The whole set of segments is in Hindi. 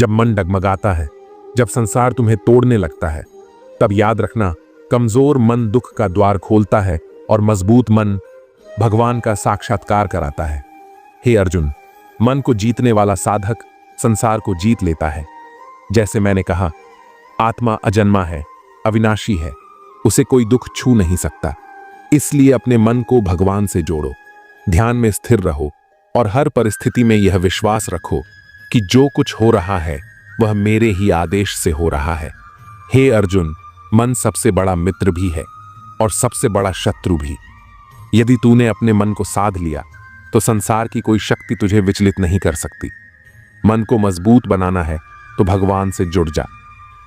जब मन डगमगाता है, जब संसार तुम्हें तोड़ने लगता है, तब याद रखना, कमजोर मन दुख का द्वार खोलता है और मजबूत मन भगवान का साक्षात्कार कराता है। हे अर्जुन, मन को जीतने वाला साधक संसार को जीत लेता है। जैसे मैंने कहा, आत्मा अजन्मा है, अविनाशी है, उसे कोई दुख छू नहीं सकता। इसलिए अपने मन को भगवान से जोड़ो, ध्यान में स्थिर रहो और हर परिस्थिति में यह विश्वास रखो कि जो कुछ हो रहा है वह मेरे ही आदेश से हो रहा है। हे अर्जुन, मन सबसे बड़ा मित्र भी है और सबसे बड़ा शत्रु भी। यदि तूने अपने मन को साध लिया तो संसार की कोई शक्ति तुझे विचलित नहीं कर सकती। मन को मजबूत बनाना है तो भगवान से जुड़ जा,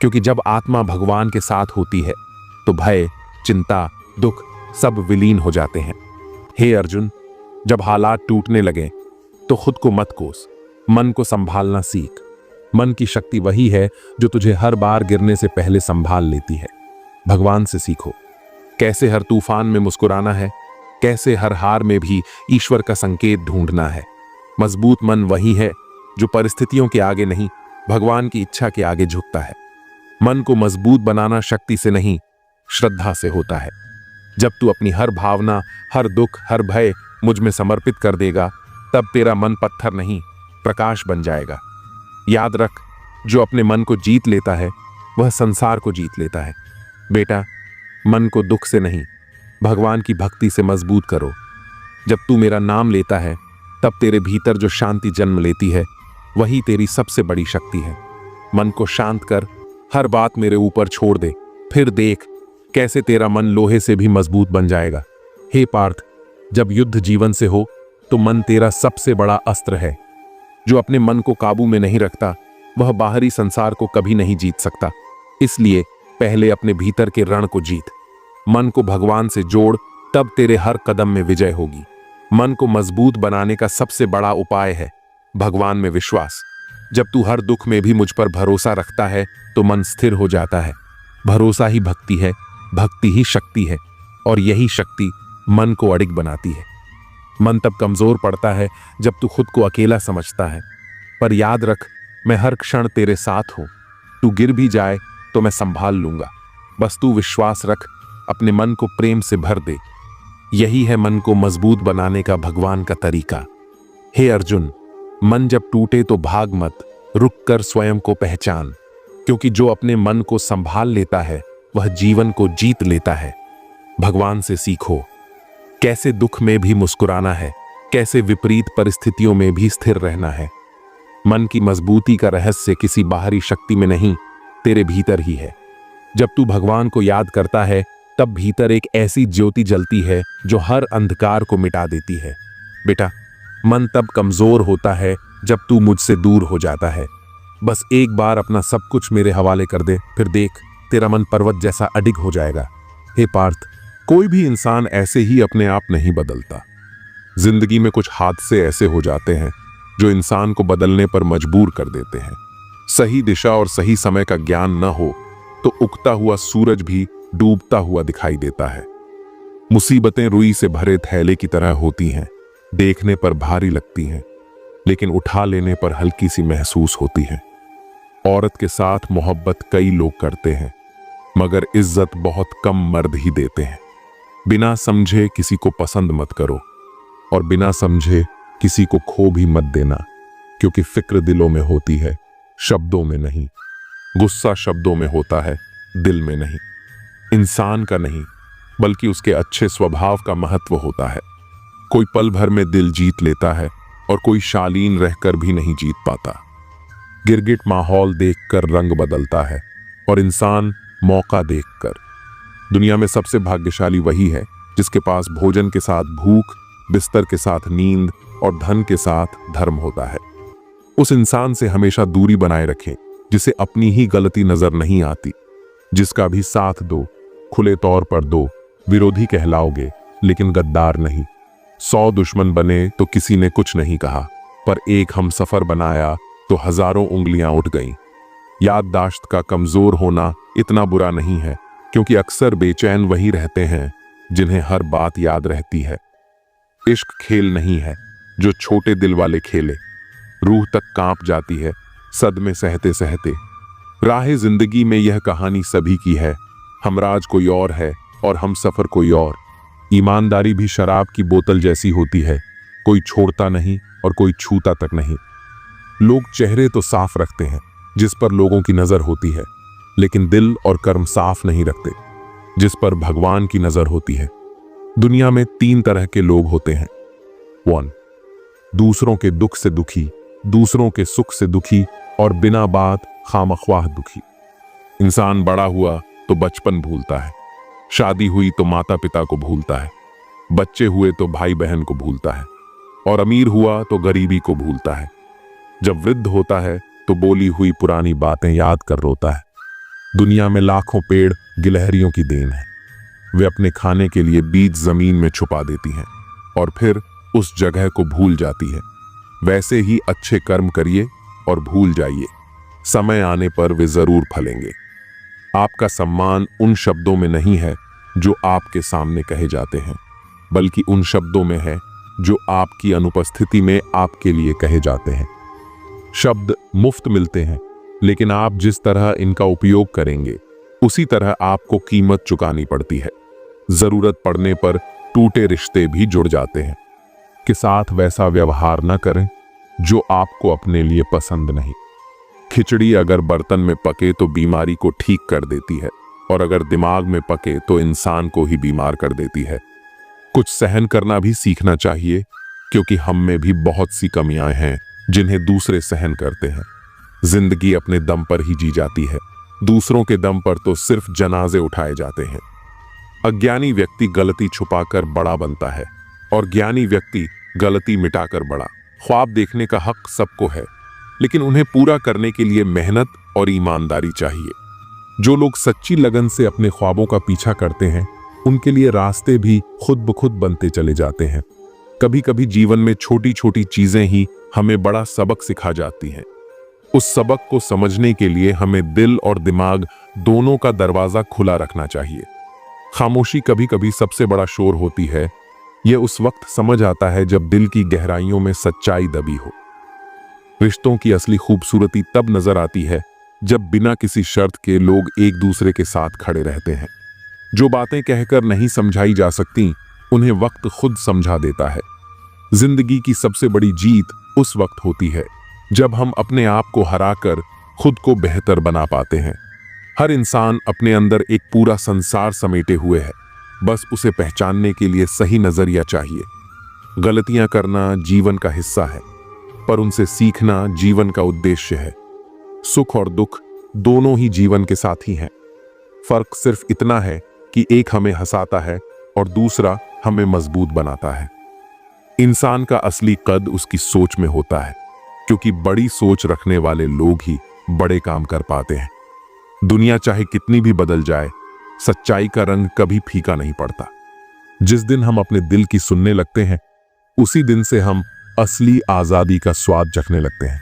क्योंकि जब आत्मा भगवान के साथ होती है तो भय, चिंता, दुख सब विलीन हो जाते हैं। हे अर्जुन, जब हालात टूटने लगे तो खुद को मत कोस, मन को संभालना सीख। मन की शक्ति वही है जो तुझे हर बार गिरने से पहले संभाल लेती है। भगवान से सीखो कैसे हर तूफान में मुस्कुराना है, कैसे हर हार में भी ईश्वर का संकेत ढूंढना है। मजबूत मन वही है जो परिस्थितियों के आगे नहीं, भगवान की इच्छा के आगे झुकता है। मन को मजबूत बनाना शक्ति से नहीं, श्रद्धा से होता है। जब तू अपनी हर भावना, हर दुख, हर भय मुझ में समर्पित कर देगा, तब तेरा मन पत्थर नहीं, प्रकाश बन जाएगा। याद रख, जो अपने मन को जीत लेता है वह संसार को जीत लेता है। बेटा, मन को दुख से नहीं, भगवान की भक्ति से मजबूत करो। जब तू मेरा नाम लेता है तब तेरे भीतर जो शांति जन्म लेती है वही तेरी सबसे बड़ी शक्ति है। मन को शांत कर, हर बात मेरे ऊपर छोड़ दे, फिर देख कैसे तेरा मन लोहे से भी मजबूत बन जाएगा। हे पार्थ, जब युद्ध जीवन से हो तो मन तेरा सबसे बड़ा अस्त्र है। जो अपने मन को काबू में नहीं रखता वह बाहरी संसार को कभी नहीं जीत सकता। इसलिए पहले अपने भीतर के रण को जीत। मन को भगवान से जोड़, तब तेरे हर कदम में विजय होगी। मन को मजबूत बनाने का सबसे बड़ा उपाय है भगवान में विश्वास। जब तू हर दुख में भी मुझ पर भरोसा रखता है तो मन स्थिर हो जाता है। भरोसा ही भक्ति है, भक्ति ही शक्ति है, और यही शक्ति मन को अडिग बनाती है। मन तब कमजोर पड़ता है जब तू खुद को अकेला समझता है, पर याद रख, मैं हर क्षण तेरे साथ हूं। तू गिर भी जाए तो मैं संभाल लूंगा। बस तू विश्वास रख, अपने मन को प्रेम से भर दे। यही है मन को मजबूत बनाने का भगवान का तरीका। हे अर्जुन, मन जब टूटे तो भाग मत, रुक कर स्वयं को पहचान, क्योंकि जो अपने मन को संभाल लेता है वह जीवन को जीत लेता है। भगवान से सीखो कैसे दुख में भी मुस्कुराना है, कैसे विपरीत परिस्थितियों में भी स्थिर रहना है। मन की मजबूती का रहस्य किसी बाहरी शक्ति में नहीं, तेरे भीतर ही है। जब तू भगवान को याद करता है तब भीतर एक ऐसी ज्योति जलती है जो हर अंधकार को मिटा देती है। बेटा, मन तब कमजोर होता है जब तू मुझसे दूर हो जाता है। बस एक बार अपना सब कुछ मेरे हवाले कर दे, फिर देख तेरा मन पर्वत जैसा अडिग हो जाएगा। हे पार्थ, कोई भी इंसान ऐसे ही अपने आप नहीं बदलता। जिंदगी में कुछ हादसे ऐसे हो जाते हैं जो इंसान को बदलने पर मजबूर कर देते हैं। सही दिशा और सही समय का ज्ञान न हो तो उगता हुआ सूरज भी डूबता हुआ दिखाई देता है। मुसीबतें रुई से भरे थैले की तरह होती हैं, देखने पर भारी लगती हैं, लेकिन उठा लेने पर हल्की सी महसूस होती है। औरत के साथ मोहब्बत कई लोग करते हैं, मगर इज्जत बहुत कम मर्द ही देते हैं। बिना समझे किसी को पसंद मत करो और बिना समझे किसी को खो भी मत देना, क्योंकि फिक्र दिलों में होती है, शब्दों में नहीं। गुस्सा शब्दों में होता है, दिल में नहीं। इंसान का नहीं, बल्कि उसके अच्छे स्वभाव का महत्व होता है। कोई पल भर में दिल जीत लेता है और कोई शालीन रहकर भी नहीं जीत पाता। गिरगिट माहौल देखकर रंग बदलता है और इंसान मौका देखकर। दुनिया में सबसे भाग्यशाली वही है जिसके पास भोजन के साथ भूख, बिस्तर के साथ नींद और धन के साथ धर्म होता है। उस इंसान से हमेशा दूरी बनाए रखें जिसे अपनी ही गलती नजर नहीं आती। जिसका भी साथ दो, खुले तौर पर दो, विरोधी कहलाओगे लेकिन गद्दार नहीं। 100 दुश्मन बने तो किसी ने कुछ नहीं कहा, पर एक हमसफर बनाया तो हजारों उंगलियां उठ गईं। याददाश्त का कमजोर होना इतना बुरा नहीं है, क्योंकि अक्सर बेचैन वही रहते हैं जिन्हें हर बात याद रहती है। इश्क खेल नहीं है जो छोटे दिल वाले खेले। रूह तक कांप जाती है, सदमे सहते सहते। राह जिंदगी में यह कहानी सभी की है। हमराज कोई और है और हम सफर कोई और। ईमानदारी भी शराब की बोतल जैसी होती है, कोई छोड़ता नहीं और कोई छूता तक नहीं। लोग चेहरे तो साफ रखते हैं जिस पर लोगों की नजर होती है, लेकिन दिल और कर्म साफ नहीं रखते जिस पर भगवान की नजर होती है। दुनिया में 3 तरह के लोग होते हैं। 1, दूसरों के दुख से दुखी, दूसरों के सुख से दुखी और बिना बात खामख्वाह दुखी। इंसान बड़ा हुआ तो बचपन भूलता है, शादी हुई तो माता पिता को भूलता है, बच्चे हुए तो भाई बहन को भूलता है, और अमीर हुआ तो गरीबी को भूलता है। जब वृद्ध होता है तो बोली हुई पुरानी बातें याद कर रोता है। दुनिया में लाखों पेड़ गिलहरियों की देन है। वे अपने खाने के लिए बीज जमीन में छुपा देती हैं और फिर उस जगह को भूल जाती है। वैसे ही अच्छे कर्म करिए और भूल जाइए, समय आने पर वे जरूर फलेंगे। आपका सम्मान उन शब्दों में नहीं है जो आपके सामने कहे जाते हैं, बल्कि उन शब्दों में है जो आपकी अनुपस्थिति में आपके लिए कहे जाते हैं। शब्द मुफ्त मिलते हैं, लेकिन आप जिस तरह इनका उपयोग करेंगे उसी तरह आपको कीमत चुकानी पड़ती है। जरूरत पड़ने पर टूटे रिश्ते भी जुड़ जाते हैं। के साथ वैसा व्यवहार न करें जो आपको अपने लिए पसंद नहीं। खिचड़ी अगर बर्तन में पके तो बीमारी को ठीक कर देती है, और अगर दिमाग में पके तो इंसान को ही बीमार कर देती है। कुछ सहन करना भी सीखना चाहिए, क्योंकि हम में भी बहुत सी कमियां हैं जिन्हें दूसरे सहन करते हैं। जिंदगी अपने दम पर ही जी जाती है, दूसरों के दम पर तो सिर्फ जनाजे उठाए जाते हैं। अज्ञानी व्यक्ति गलती छुपाकर बड़ा बनता है और ज्ञानी व्यक्ति गलती मिटाकर बड़ा। ख्वाब देखने का हक सबको है, लेकिन उन्हें पूरा करने के लिए मेहनत और ईमानदारी चाहिए। जो लोग सच्ची लगन से अपने ख्वाबों का पीछा करते हैं, उनके लिए रास्ते भी खुद ब खुद बनते चले जाते हैं। कभी कभी जीवन में छोटी छोटी चीजें ही हमें बड़ा सबक सिखा जाती हैं। उस सबक को समझने के लिए हमें दिल और दिमाग दोनों का दरवाजा खुला रखना चाहिए। खामोशी कभी कभी सबसे बड़ा शोर होती है। यह उस वक्त समझ आता है जब दिल की गहराइयों में सच्चाई दबी हो। रिश्तों की असली खूबसूरती तब नजर आती है जब बिना किसी शर्त के लोग एक दूसरे के साथ खड़े रहते हैं। जो बातें कहकर नहीं समझाई जा सकती, उन्हें वक्त खुद समझा देता है। जिंदगी की सबसे बड़ी जीत उस वक्त होती है जब हम अपने आप को हराकर खुद को बेहतर बना पाते हैं। हर इंसान अपने अंदर एक पूरा संसार समेटे हुए है, बस उसे पहचानने के लिए सही नजरिया चाहिए। गलतियां करना जीवन का हिस्सा है, पर उनसे सीखना जीवन का उद्देश्य है। सुख और दुख दोनों ही जीवन के साथी हैं। फर्क सिर्फ इतना है कि एक हमें हंसाता है और दूसरा हमें मजबूत बनाता है। इंसान का असली कद उसकी सोच में होता है, क्योंकि बड़ी सोच रखने वाले लोग ही बड़े काम कर पाते हैं। दुनिया चाहे कितनी भी बदल जाए, सच्चाई का रंग कभी फीका नहीं पड़ता। जिस दिन हम अपने दिल की सुनने लगते हैं, उसी दिन से हम असली आजादी का स्वाद चखने लगते हैं।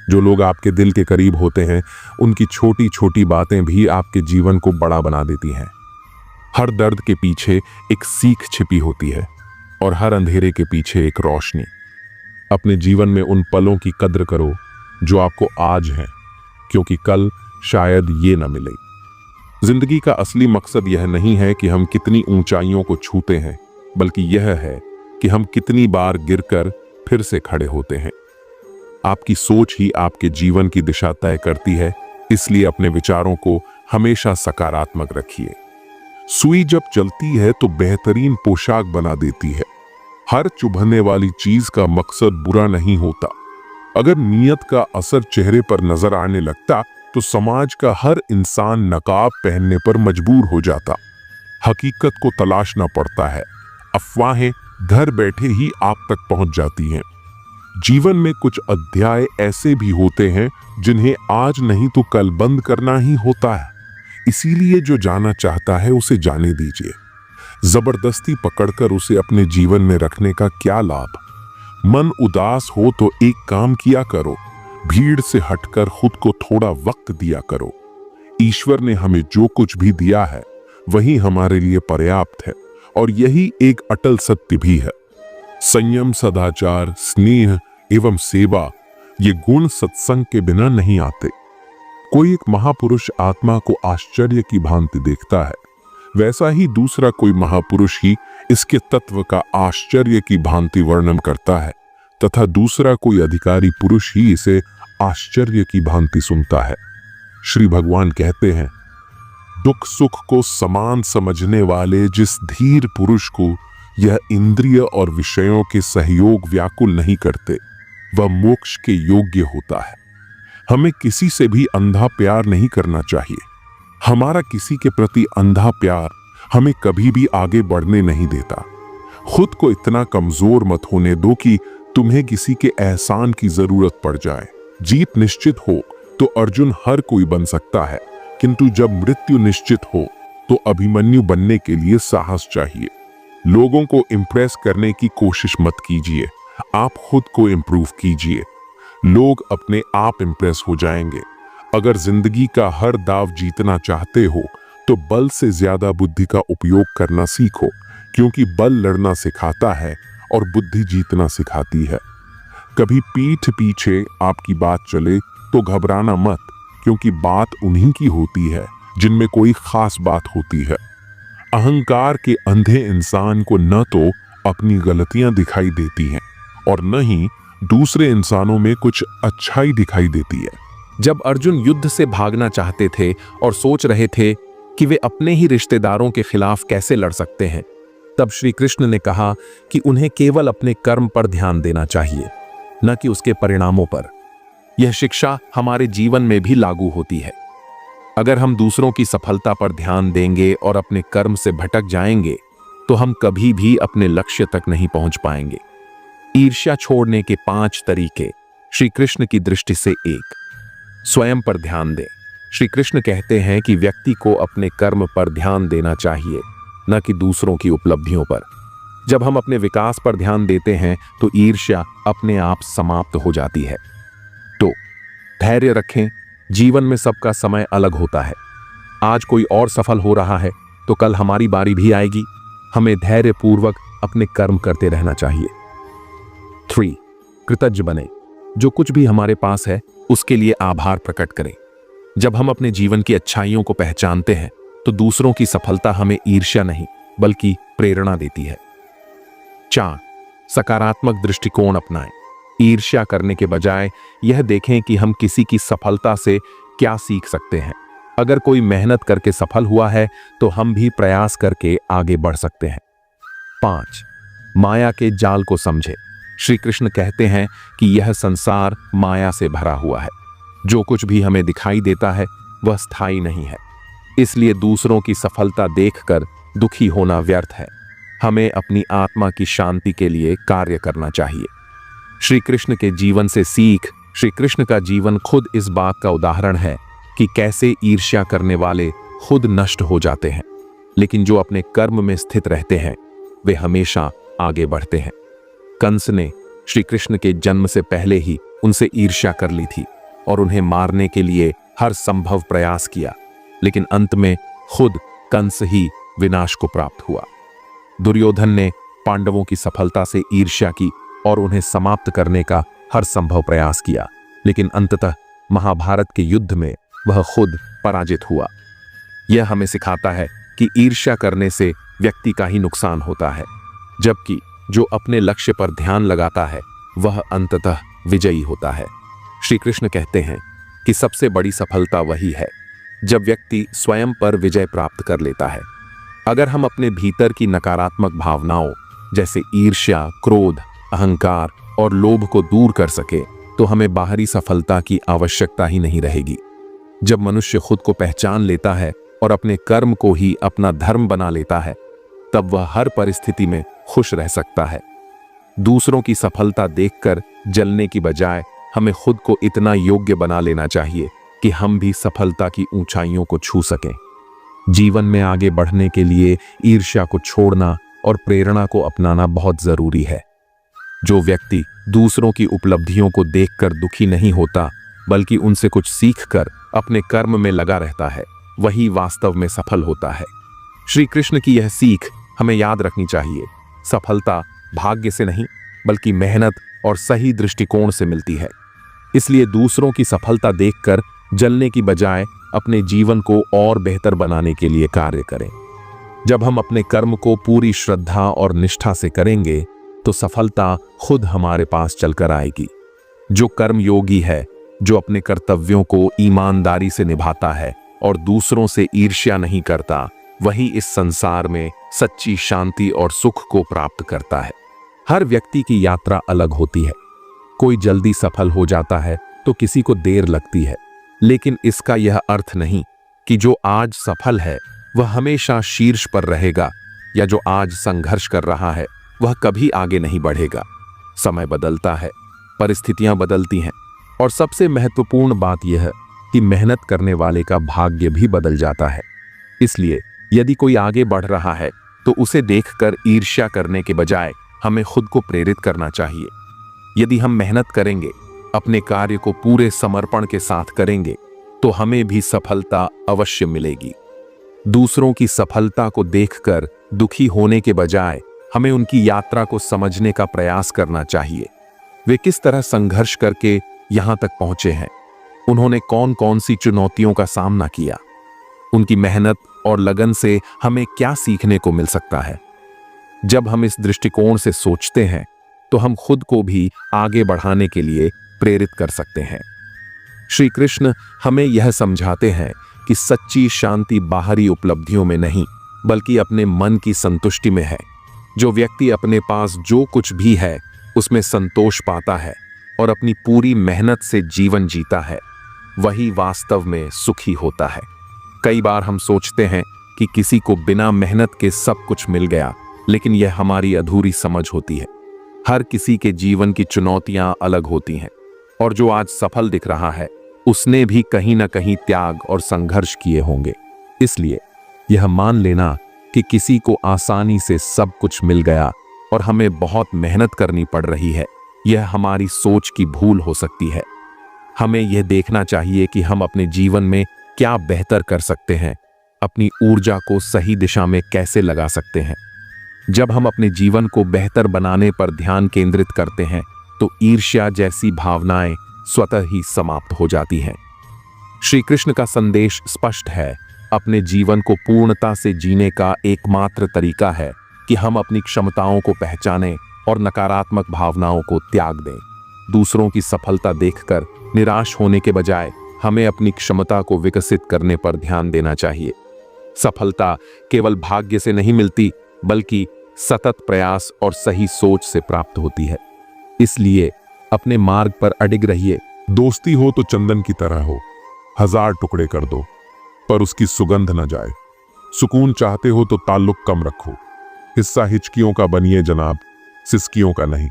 जो लोग आपके दिल के करीब होते हैं, उनकी छोटी छोटी बातें भी आपके जीवन को बड़ा बना देती हैं। हर दर्द के पीछे एक सीख छिपी होती है और हर अंधेरे के पीछे एक रोशनी। अपने जीवन में उन पलों की कद्र करो जो आपको आज हैं, क्योंकि कल शायद ये न मिले। जिंदगी का असली मकसद यह नहीं है कि हम कितनी ऊंचाइयों को छूते हैं, बल्कि यह है कि हम कितनी बार गिरकर फिर से खड़े होते हैं। आपकी सोच ही आपके जीवन की दिशा तय करती है, इसलिए अपने विचारों को हमेशा सकारात्मक रखिए। सुई जब चलती है तो बेहतरीन पोशाक बना देती है। हर चुभने वाली चीज का मकसद बुरा नहीं होता। अगर नीयत का असर चेहरे पर नजर आने लगता तो समाज का हर इंसान नकाब पहनने पर मजबूर हो जाता। हकीकत को तलाशना पड़ता है, अफवाहें घर बैठे ही आप तक पहुंच जाती हैं। जीवन में कुछ अध्याय ऐसे भी होते हैं जिन्हें आज नहीं तो कल बंद करना ही होता है। इसीलिए जो जाना चाहता है उसे जाने दीजिए। जबरदस्ती पकड़कर उसे अपने जीवन में रखने का क्या लाभ। मन उदास हो तो एक काम किया करो, भीड़ से हटकर खुद को थोड़ा वक्त दिया करो। ईश्वर ने हमें जो कुछ भी दिया है वही हमारे लिए पर्याप्त है, और यही एक अटल सत्य भी है। संयम, सदाचार, स्नेह एवं सेवा ये गुण सत्संग के बिना नहीं आते। कोई एक महापुरुष आत्मा को आश्चर्य की भांति देखता है, वैसा ही दूसरा कोई महापुरुष ही इसके तत्व का आश्चर्य की भांति वर्णन करता है, तथा दूसरा कोई अधिकारी पुरुष ही इसे आश्चर्य की भांति सुनता है। श्री भगवान कहते हैं, दुख सुख को समान समझने वाले जिस धीर पुरुष को यह इंद्रिय और विषयों के सहयोग व्याकुल नहीं करते, वह मोक्ष के योग्य होता है। हमें किसी से भी अंधा प्यार नहीं करना चाहिए। हमारा किसी के प्रति अंधा प्यार हमें कभी भी आगे बढ़ने नहीं देता। खुद को इतना कमजोर मत होने दो कि तुम्हें किसी के एहसान की जरूरत पड़ जाए। जीत निश्चित हो तो अर्जुन हर कोई बन सकता है, किंतु जब मृत्यु निश्चित हो तो अभिमन्यु बनने के लिए साहस चाहिए। लोगों को इंप्रेस करने की कोशिश मत कीजिए, आप खुद को इंप्रूव कीजिए। लोग अपने आप इंप्रेस हो जाएंगे। अगर जिंदगी का हर दाव जीतना चाहते हो तो बल से ज्यादा बुद्धि का उपयोग करना सीखो, क्योंकि बल लड़ना सिखाता है और बुद्धि जीतना सिखाती है। कभी पीठ पीछे आपकी बात चले तो घबराना मत, क्योंकि बात उन्हीं की होती है जिनमें कोई खास बात होती है। अहंकार के अंधे इंसान को न तो अपनी गलतियां दिखाई देती हैं और न ही दूसरे इंसानों में कुछ अच्छाई दिखाई देती है। जब अर्जुन युद्ध से भागना चाहते थे और सोच रहे थे कि वे अपने ही रिश्तेदारों के खिलाफ कैसे लड़ सकते हैं, तब श्री कृष्ण ने कहा कि उन्हें केवल अपने कर्म पर ध्यान देना चाहिए, न कि उसके परिणामों पर। यह शिक्षा हमारे जीवन में भी लागू होती है। अगर हम दूसरों की सफलता पर ध्यान देंगे और अपने कर्म से भटक जाएंगे तो हम कभी भी अपने लक्ष्य तक नहीं पहुंच पाएंगे। ईर्ष्या छोड़ने के 5 तरीके श्री कृष्ण की दृष्टि से 1, स्वयं पर ध्यान दें। श्री कृष्ण कहते हैं कि व्यक्ति को अपने कर्म पर ध्यान देना चाहिए, न कि दूसरों की उपलब्धियों पर। जब हम अपने विकास पर ध्यान देते हैं तो ईर्ष्या अपने आप समाप्त हो जाती है। तो धैर्य रखें, जीवन में सबका समय अलग होता है। आज कोई और सफल हो रहा है तो कल हमारी बारी भी आएगी। हमें धैर्यपूर्वक अपने कर्म करते रहना चाहिए। 3, कृतज्ञ बने। जो कुछ भी हमारे पास है उसके लिए आभार प्रकट करें। जब हम अपने जीवन की अच्छाइयों को पहचानते हैं तो दूसरों की सफलता हमें ईर्ष्या नहीं बल्कि प्रेरणा देती है। 4, सकारात्मक दृष्टिकोण अपनाएं। ईर्ष्या करने के बजाय यह देखें कि हम किसी की सफलता से क्या सीख सकते हैं। अगर कोई मेहनत करके सफल हुआ है तो हम भी प्रयास करके आगे बढ़ सकते हैं। 5, माया के जाल को समझे। श्री कृष्ण कहते हैं कि यह संसार माया से भरा हुआ है। जो कुछ भी हमें दिखाई देता है वह स्थायी नहीं है, इसलिए दूसरों की सफलता देखकर दुखी होना व्यर्थ है। हमें अपनी आत्मा की शांति के लिए कार्य करना चाहिए। श्री कृष्ण के जीवन से सीख। श्री कृष्ण का जीवन खुद इस बात का उदाहरण है कि कैसे ईर्ष्या करने वाले खुद नष्ट हो जाते हैं, लेकिन जो अपने कर्म में स्थित रहते हैं वे हमेशा आगे बढ़ते हैं। कंस ने श्री कृष्ण के जन्म से पहले ही उनसे ईर्ष्या कर ली थी और उन्हें मारने के लिए हर संभव प्रयास किया, लेकिन अंत में खुद कंस ही विनाश को प्राप्त हुआ। दुर्योधन ने पांडवों की सफलता से ईर्ष्या की और उन्हें समाप्त करने का हर संभव प्रयास किया, लेकिन अंततः महाभारत के युद्ध में वह खुद पराजित हुआ। यह हमें सिखाता है कि ईर्ष्या करने से व्यक्ति का ही नुकसान होता है, जबकि जो अपने लक्ष्य पर ध्यान लगाता है वह अंततः विजयी होता है। श्री कृष्ण कहते हैं कि सबसे बड़ी सफलता वही है जब व्यक्ति स्वयं पर विजय प्राप्त कर लेता है। अगर हम अपने भीतर की नकारात्मक भावनाओं जैसे ईर्ष्या, क्रोध, अहंकार और लोभ को दूर कर सके तो हमें बाहरी सफलता की आवश्यकता ही नहीं रहेगी। जब मनुष्य खुद को पहचान लेता है और अपने कर्म को ही अपना धर्म बना लेता है, तब वह हर परिस्थिति में खुश रह सकता है। दूसरों की सफलता देखकर जलने की बजाय हमें खुद को इतना योग्य बना लेना चाहिए कि हम भी सफलता की ऊंचाइयों को छू सकें। जीवन में आगे बढ़ने के लिए ईर्ष्या को छोड़ना और प्रेरणा को अपनाना बहुत जरूरी है। जो व्यक्ति दूसरों की उपलब्धियों को देखकर दुखी नहीं होता बल्कि उनसे कुछ सीखकर अपने कर्म में लगा रहता है, वही वास्तव में सफल होता है। श्री कृष्ण की यह सीख हमें याद रखनी चाहिए। सफलता भाग्य से नहीं बल्कि मेहनत और सही दृष्टिकोण से मिलती है। इसलिए दूसरों की सफलता देखकर जलने की बजाय अपने जीवन को और बेहतर बनाने के लिए कार्य करें। जब हम अपने कर्म को पूरी श्रद्धा और निष्ठा से करेंगे तो सफलता खुद हमारे पास चलकर आएगी। जो कर्म योगी है, जो अपने कर्तव्यों को ईमानदारी से निभाता है और दूसरों से ईर्ष्या नहीं करता, वही इस संसार में सच्ची शांति और सुख को प्राप्त करता है। हर व्यक्ति की यात्रा अलग होती है। कोई जल्दी सफल हो जाता है तो किसी को देर लगती है, लेकिन इसका यह अर्थ नहीं कि जो आज सफल है वह हमेशा शीर्ष पर रहेगा, या जो आज संघर्ष कर रहा है वह कभी आगे नहीं बढ़ेगा। समय बदलता है, परिस्थितियां बदलती हैं, और सबसे महत्वपूर्ण बात यह है कि मेहनत करने वाले का भाग्य भी बदल जाता है। इसलिए यदि कोई आगे बढ़ रहा है तो उसे देखकर ईर्ष्या करने के बजाय हमें खुद को प्रेरित करना चाहिए। यदि हम मेहनत करेंगे, अपने कार्य को पूरे समर्पण के साथ करेंगे, तो हमें भी सफलता अवश्य मिलेगी। दूसरों की सफलता को देखकर दुखी होने के बजाय हमें उनकी यात्रा को समझने का प्रयास करना चाहिए। वे किस तरह संघर्ष करके यहां तक पहुंचे हैं, उन्होंने कौन कौन सी चुनौतियों का सामना किया, उनकी मेहनत और लगन से हमें क्या सीखने को मिल सकता है। जब हम इस दृष्टिकोण से सोचते हैं तो हम खुद को भी आगे बढ़ाने के लिए प्रेरित कर सकते हैं। श्री कृष्ण हमें यह समझाते हैं कि सच्ची शांति बाहरी उपलब्धियों में नहीं, बल्कि अपने मन की संतुष्टि में है। जो व्यक्ति अपने पास जो कुछ भी है उसमें संतोष पाता है और अपनी पूरी मेहनत से जीवन जीता है, वही वास्तव में सुखी होता है। कई बार हम सोचते हैं कि किसी को बिना मेहनत के सब कुछ मिल गया, लेकिन यह हमारी अधूरी समझ होती है। हर किसी के जीवन की चुनौतियां अलग होती हैं, और जो आज सफल दिख रहा है उसने भी कहीं ना कहीं त्याग और संघर्ष किए होंगे। इसलिए यह मान लेना कि किसी को आसानी से सब कुछ मिल गया और हमें बहुत मेहनत करनी पड़ रही है, यह हमारी सोच की भूल हो सकती है। हमें यह देखना चाहिए कि हम अपने जीवन में क्या बेहतर कर सकते हैं, अपनी ऊर्जा को सही दिशा में कैसे लगा सकते हैं। जब हम अपने जीवन को बेहतर बनाने पर ध्यान केंद्रित करते हैं तो ईर्ष्या जैसी भावनाएं स्वतः ही समाप्त हो जाती हैं। श्री कृष्ण का संदेश स्पष्ट है। अपने जीवन को पूर्णता से जीने का एकमात्र तरीका है कि हम अपनी क्षमताओं को पहचानें और नकारात्मक भावनाओं को त्याग दें। दूसरों की सफलता देखकर निराश होने के बजाय हमें अपनी क्षमता को विकसित करने पर ध्यान देना चाहिए। सफलता केवल भाग्य से नहीं मिलती, बल्कि सतत प्रयास और सही सोच से प्राप्त होती है। इसलिए अपने मार्ग पर अडिग रहिए। दोस्ती हो तो चंदन की तरह हो, 1000 टुकड़े कर दो पर उसकी सुगंध न जाए। सुकून चाहते हो तो ताल्लुक कम रखो। हिस्सा हिचकियों का बनिए जनाब, सिसकियों का नहीं।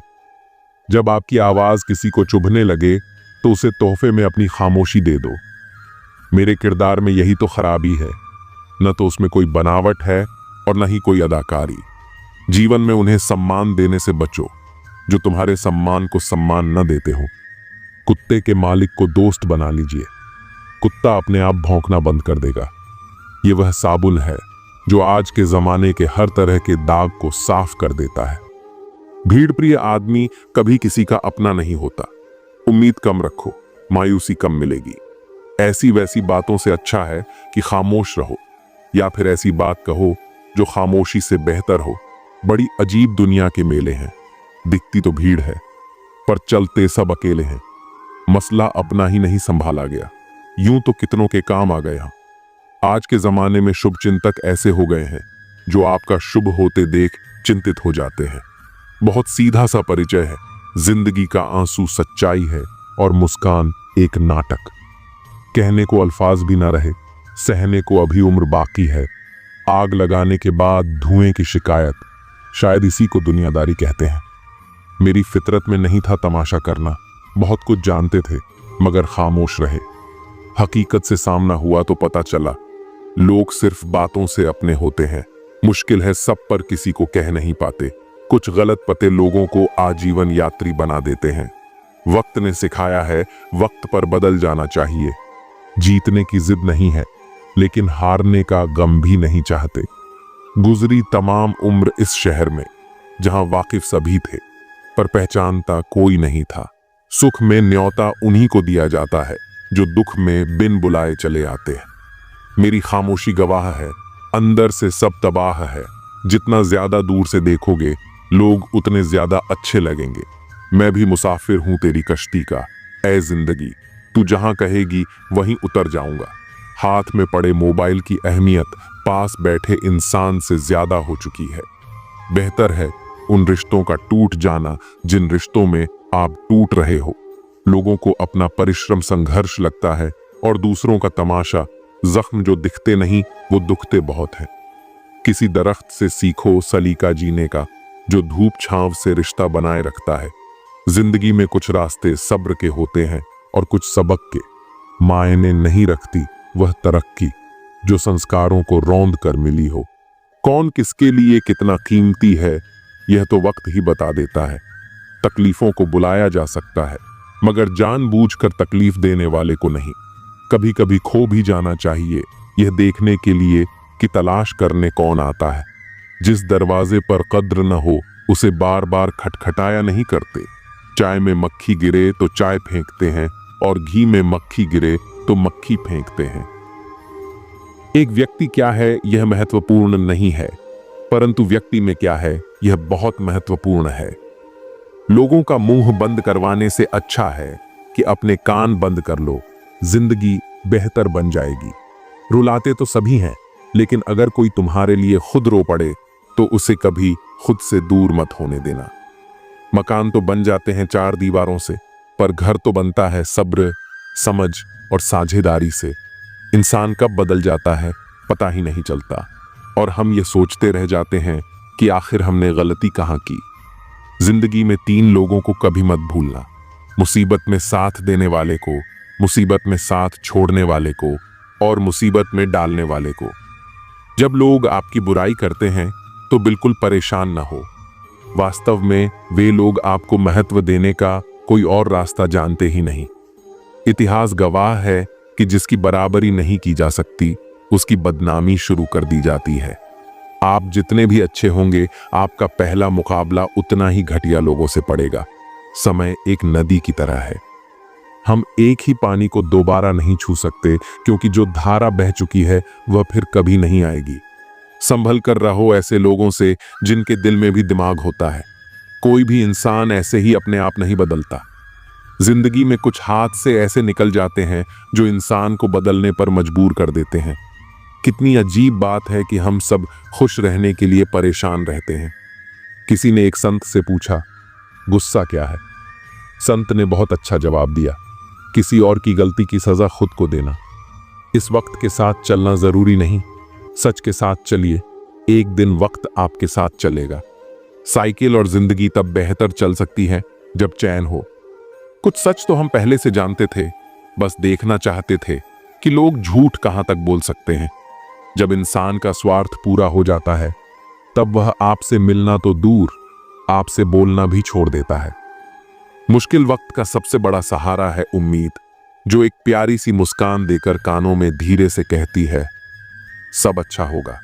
जब आपकी आवाज किसी को चुभने लगे तो उसे तोहफे में अपनी खामोशी दे दो। मेरे किरदार में यही तो खराबी है, न तो उसमें कोई बनावट है और न ही कोई अदाकारी। जीवन में उन्हें सम्मान देने से बचो जो तुम्हारे सम्मान को सम्मान न देते हो। कुत्ते के मालिक को दोस्त बना लीजिए, कुत्ता अपने आप भौंकना बंद कर देगा। ये वह साबुन है जो आज के जमाने के हर तरह के दाग को साफ कर देता है। भीड़ प्रिय आदमी कभी किसी का अपना नहीं होता। उम्मीद कम रखो, मायूसी कम मिलेगी। ऐसी वैसी बातों से अच्छा है कि खामोश रहो, या फिर ऐसी बात कहो जो खामोशी से बेहतर हो। बड़ी अजीब दुनिया के मेले हैं, दिखती तो भीड़ है पर चलते सब अकेले हैं। मसला अपना ही नहीं संभाला गया, यूं तो कितनों के काम आ गया। आज के जमाने में शुभ चिंतक ऐसे हो गए हैं जो आपका शुभ होते देख चिंतित हो जाते हैं। बहुत सीधा सा परिचय है, जिंदगी का आंसू सच्चाई है और मुस्कान एक नाटक। कहने को अल्फाज भी ना रहे, सहने को अभी उम्र बाकी है। आग लगाने के बाद धुएं की शिकायत, शायद इसी को दुनियादारी कहते हैं। मेरी फितरत में नहीं था तमाशा करना, बहुत कुछ जानते थे मगर खामोश रहे। हकीकत से सामना हुआ तो पता चला लोग सिर्फ बातों से अपने होते हैं। मुश्किल है सब पर किसी को कह नहीं पाते। कुछ गलत पते लोगों को आजीवन यात्री बना देते हैं। वक्त ने सिखाया है वक्त पर बदल जाना चाहिए। जीतने की जिद नहीं है, लेकिन हारने का गम भी नहीं चाहते। गुजरी तमाम उम्र इस शहर में जहां वाकिफ सभी थे पर पहचानता कोई नहीं था। सुख में न्योता उन्हीं को दिया जाता है जो दुख में बिन बुलाए चले आते हैं। मेरी खामोशी गवाह है, अंदर से सब तबाह है। जितना ज्यादा दूर से देखोगे लोग उतने ज्यादा अच्छे लगेंगे। मैं भी मुसाफिर हूं तेरी कश्ती का, ऐ जिंदगी तू जहां कहेगी वहीं उतर जाऊंगा। हाथ में पड़े मोबाइल की अहमियत पास बैठे इंसान से ज्यादा हो चुकी है। बेहतर है उन रिश्तों का टूट जाना जिन रिश्तों में आप टूट रहे हो। लोगों को अपना परिश्रम संघर्ष लगता है और दूसरों का तमाशा। जख्म जो दिखते नहीं वो दुखते बहुत हैं। किसी दरख्त से सीखो सलीका जीने का, जो धूप छांव से रिश्ता बनाए रखता है। जिंदगी में कुछ रास्ते सब्र के होते हैं और कुछ सबक के। मायने नहीं रखती वह तरक्की जो संस्कारों को रौंद कर मिली हो। कौन किसके लिए कितना कीमती है यह तो वक्त ही बता देता है। तकलीफों को बुलाया जा सकता है मगर जानबूझकर तकलीफ देने वाले को नहीं। कभी कभी खो भी जाना चाहिए यह देखने के लिए कि तलाश करने कौन आता है। जिस दरवाजे पर कद्र न हो उसे बार बार खटखटाया नहीं करते। चाय में मक्खी गिरे तो चाय फेंकते हैं और घी में मक्खी गिरे तो मक्खी फेंकते हैं। एक व्यक्ति क्या है यह महत्वपूर्ण नहीं है, परंतु व्यक्ति में क्या है यह बहुत महत्वपूर्ण है। लोगों का मुंह बंद करवाने से अच्छा है कि अपने कान बंद कर लो। जिंदगी बेहतर बन जाएगी। रुलाते तो सभी हैं, लेकिन अगर कोई तुम्हारे लिए खुद रो पड़े तो उसे कभी खुद से दूर मत होने देना। मकान तो बन जाते हैं चार दीवारों से, पर घर तो बनता है सब्र, समझ और साझेदारी से। इंसान कब बदल जाता है पता ही नहीं चलता और हम ये सोचते रह जाते हैं कि आखिर हमने गलती कहाँ की। जिंदगी में तीन लोगों को कभी मत भूलना, मुसीबत में साथ देने वाले को, मुसीबत में साथ छोड़ने वाले को और मुसीबत में डालने वाले को। जब लोग आपकी बुराई करते हैं तो बिल्कुल परेशान न हो। वास्तव में वे लोग आपको महत्व देने का कोई और रास्ता जानते ही नहीं। इतिहास गवाह है कि जिसकी बराबरी नहीं की जा सकती उसकी बदनामी शुरू कर दी जाती है। आप जितने भी अच्छे होंगे आपका पहला मुकाबला उतना ही घटिया लोगों से पड़ेगा। समय एक नदी की तरह है। हम एक ही पानी को दोबारा नहीं छू सकते क्योंकि जो धारा बह चुकी है वह फिर कभी नहीं आएगी। संभल कर रहो ऐसे लोगों से जिनके दिल में भी दिमाग होता है। कोई भी इंसान ऐसे ही अपने आप नहीं बदलता। जिंदगी में कुछ हाथ से ऐसे निकल जाते हैं जो इंसान को बदलने पर मजबूर कर देते हैं। कितनी अजीब बात है कि हम सब खुश रहने के लिए परेशान रहते हैं। किसी ने एक संत से पूछा, गुस्सा क्या है? संत ने बहुत अच्छा जवाब दिया, किसी और की गलती की सजा खुद को देना। इस वक्त के साथ चलना जरूरी नहीं, सच के साथ चलिए, एक दिन वक्त आपके साथ चलेगा। साइकिल और जिंदगी तब बेहतर चल सकती है जब चैन हो। कुछ सच तो हम पहले से जानते थे, बस देखना चाहते थे कि लोग झूठ कहां तक बोल सकते हैं। जब इंसान का स्वार्थ पूरा हो जाता है तब वह आपसे मिलना तो दूर, आपसे बोलना भी छोड़ देता है। मुश्किल वक्त का सबसे बड़ा सहारा है उम्मीद, जो एक प्यारी सी मुस्कान देकर कानों में धीरे से कहती है, सब अच्छा होगा।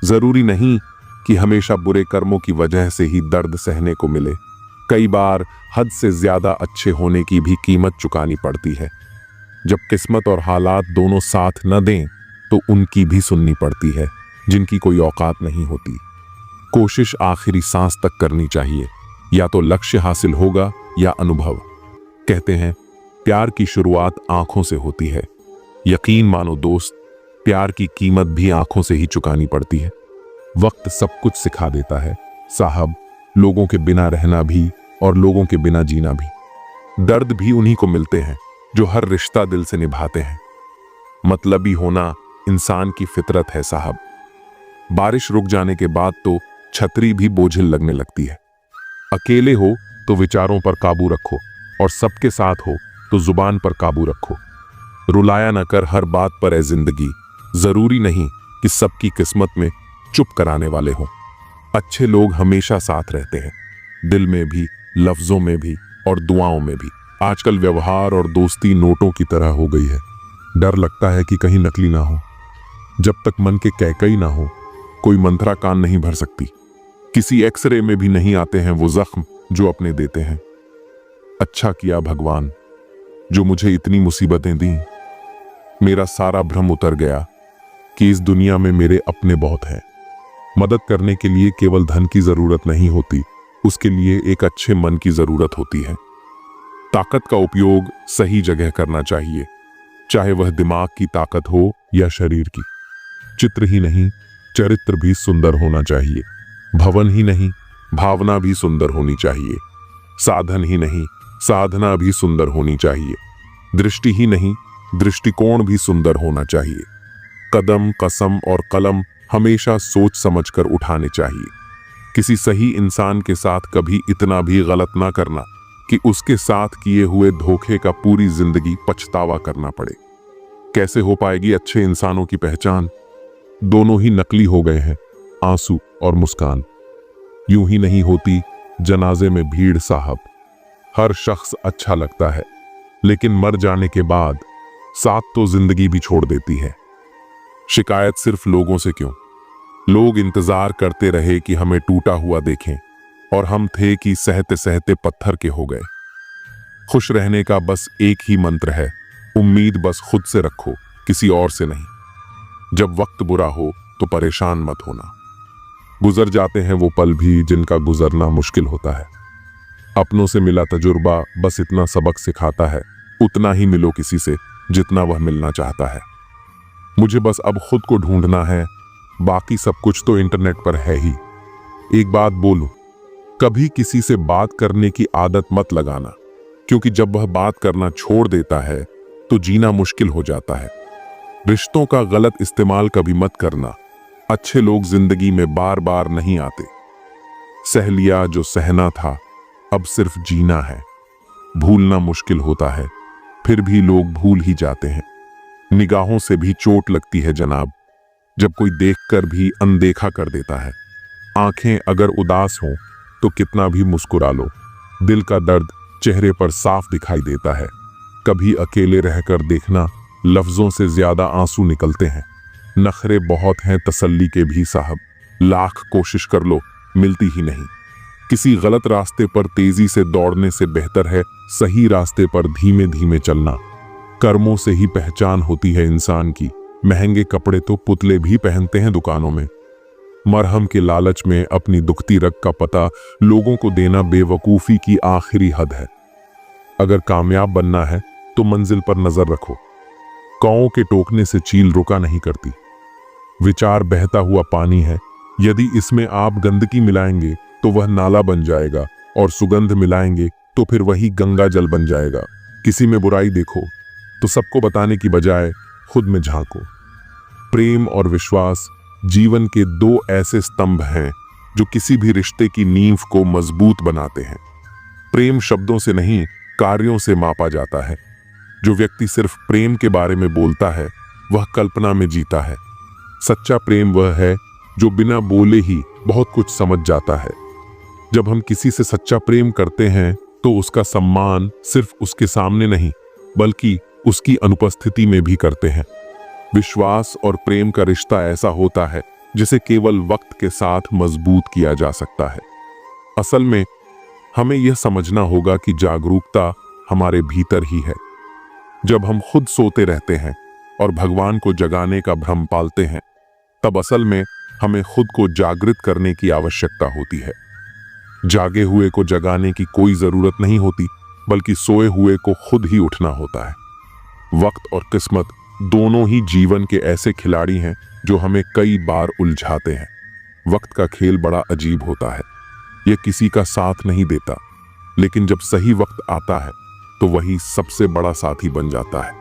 जरूरी नहीं कि हमेशा बुरे कर्मों की वजह से ही दर्द सहने को मिले। कई बार हद से ज्यादा अच्छे होने की भी कीमत चुकानी पड़ती है। जब किस्मत और हालात दोनों साथ न दें तो उनकी भी सुननी पड़ती है जिनकी कोई औकात नहीं होती। कोशिश आखिरी सांस तक करनी चाहिए, या तो लक्ष्य हासिल होगा या अनुभव। कहते हैं प्यार की शुरुआत आंखों से होती है। यकीन मानो दोस्त, प्यार की कीमत भी आंखों से ही चुकानी पड़ती है। वक्त सब कुछ सिखा देता है साहब, लोगों के बिना रहना भी और लोगों के बिना जीना भी। दर्द भी उन्हीं को मिलते हैं जो हर रिश्ता दिल से निभाते हैं। मतलबी होना इंसान की फितरत है साहब। बारिश रुक जाने के बाद तो छतरी भी बोझिल लगने लगती है। अकेले हो तो विचारों पर काबू रखो और सबके साथ हो तो जुबान पर काबू रखो। रुलाया न कर हर बात पर है जिंदगी। जरूरी नहीं कि सबकी किस्मत में चुप कराने वाले हों। अच्छे लोग हमेशा साथ रहते हैं, दिल में भी, लफ्जों में भी और दुआओं में भी। आजकल व्यवहार और दोस्ती नोटों की तरह हो गई है। डर लगता है कि कहीं नकली ना हो। जब तक मन के कैकई ना हो कोई मंत्रा कान नहीं भर सकती। किसी एक्सरे में भी नहीं आते हैं वो जख्म जो अपने देते हैं। अच्छा किया भगवान जो मुझे इतनी मुसीबतें दी। मेरा सारा भ्रम उतर गया कि इस दुनिया में मेरे अपने बहुत हैं। मदद करने के लिए केवल धन की जरूरत नहीं होती, उसके लिए एक अच्छे मन की जरूरत होती है। ताकत का उपयोग सही जगह करना चाहिए, चाहे वह दिमाग की ताकत हो या शरीर की। चित्र ही नहीं, चरित्र भी सुंदर होना चाहिए। भवन ही नहीं, भावना भी सुंदर होनी चाहिए। साधन ही नहीं, साधना भी सुंदर होनी चाहिए। दृष्टि ही नहीं, दृष्टिकोण भी सुंदर होना चाहिए। कदम, कसम और कलम हमेशा सोच समझकर उठाने चाहिए। किसी सही इंसान के साथ कभी इतना भी गलत ना करना कि उसके साथ किए हुए धोखे का पूरी जिंदगी पछतावा करना पड़े। कैसे हो पाएगी अच्छे इंसानों की पहचान? दोनों ही नकली हो गए हैं, आंसू और मुस्कान। यूं ही नहीं होती जनाजे में भीड़ साहब। हर शख्स अच्छा लगता है, लेकिन मर जाने के बाद साथ तो जिंदगी भी छोड़ देती है। शिकायत सिर्फ लोगों से क्यों? लोग इंतजार करते रहे कि हमें टूटा हुआ देखें, और हम थे कि सहते सहते पत्थर के हो गए। खुश रहने का बस एक ही मंत्र है, उम्मीद बस खुद से रखो, किसी और से नहीं। जब वक्त बुरा हो तो परेशान मत होना। गुजर जाते हैं वो पल भी जिनका गुजरना मुश्किल होता है। अपनों से मिला तजुर्बा बस इतना सबक सिखाता है, उतना ही मिलो किसी से जितना वह मिलना चाहता है। मुझे बस अब खुद को ढूंढना है, बाकी सब कुछ तो इंटरनेट पर है ही। एक बात बोलूं, कभी किसी से बात करने की आदत मत लगाना, क्योंकि जब वह बात करना छोड़ देता है तो जीना मुश्किल हो जाता है। रिश्तों का गलत इस्तेमाल कभी मत करना। अच्छे लोग जिंदगी में बार बार नहीं आते। सह लिया जो सहना था, अब सिर्फ जीना है। भूलना मुश्किल होता है, फिर भी लोग भूल ही जाते हैं। निगाहों से भी चोट लगती है जनाब, जब कोई देखकर भी अनदेखा कर देता है। आंखें अगर उदास हों तो कितना भी मुस्कुरा लो, दिल का दर्द चेहरे पर साफ दिखाई देता है। कभी अकेले रहकर देखना, लफ्जों से ज्यादा आंसू निकलते हैं। नखरे बहुत हैं तसल्ली के भी साहब, लाख कोशिश कर लो मिलती ही नहीं। किसी गलत रास्ते पर तेजी से दौड़ने से बेहतर है सही रास्ते पर धीमे धीमे चलना। कर्मों से ही पहचान होती है इंसान की। महंगे कपड़े तो पुतले भी पहनते हैं दुकानों में। मरहम के लालच में अपनी दुखती रग का पता लोगों को देना बेवकूफी की आखिरी हद है। अगर कामयाब बनना है तो मंजिल पर नजर रखो। कौओं के टोकने से चील रुका नहीं करती। विचार बहता हुआ पानी है, यदि इसमें आप गंदगी मिलाएंगे तो वह नाला बन जाएगा, और सुगंध मिलाएंगे तो फिर वही गंगा जल बन जाएगा। किसी में बुराई देखो तो सबको बताने की बजाय खुद में झांको। प्रेम और विश्वास जीवन के दो ऐसे स्तंभ हैं जो किसी भी रिश्ते की नींव को मजबूत बनाते हैं। प्रेम शब्दों से नहीं, कार्यों से मापा जाता है। जो व्यक्ति सिर्फ प्रेम के बारे में बोलता है वह कल्पना में जीता है। सच्चा प्रेम वह है जो बिना बोले ही बहुत कुछ समझ जाता है। जब हम किसी से सच्चा प्रेम करते हैं तो उसका सम्मान सिर्फ उसके सामने नहीं बल्कि उसकी अनुपस्थिति में भी करते हैं। विश्वास और प्रेम का रिश्ता ऐसा होता है जिसे केवल वक्त के साथ मजबूत किया जा सकता है। असल में हमें यह समझना होगा कि जागरूकता हमारे भीतर ही है। जब हम खुद सोते रहते हैं और भगवान को जगाने का भ्रम पालते हैं, तब असल में हमें खुद को जागृत करने की आवश्यकता होती है। जागे हुए को जगाने की कोई जरूरत नहीं होती, बल्कि सोए हुए को खुद ही उठना होता है। वक्त और किस्मत दोनों ही जीवन के ऐसे खिलाड़ी हैं जो हमें कई बार उलझाते हैं। वक्त का खेल बड़ा अजीब होता है। यह किसी का साथ नहीं देता, लेकिन जब सही वक्त आता है तो वही सबसे बड़ा साथी बन जाता है।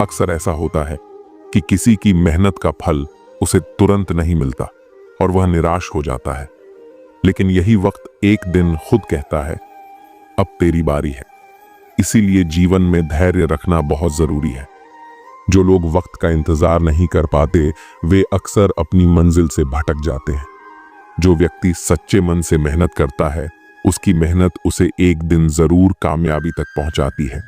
अक्सर ऐसा होता है कि किसी की मेहनत का फल उसे तुरंत नहीं मिलता और वह निराश हो जाता है, लेकिन यही वक्त एक दिन खुद कहता है, अब तेरी बारी है। इसीलिए जीवन में धैर्य रखना बहुत जरूरी है। जो लोग वक्त का इंतजार नहीं कर पाते वे अक्सर अपनी मंजिल से भटक जाते हैं। जो व्यक्ति सच्चे मन से मेहनत करता है उसकी मेहनत उसे एक दिन जरूर कामयाबी तक पहुंचाती है,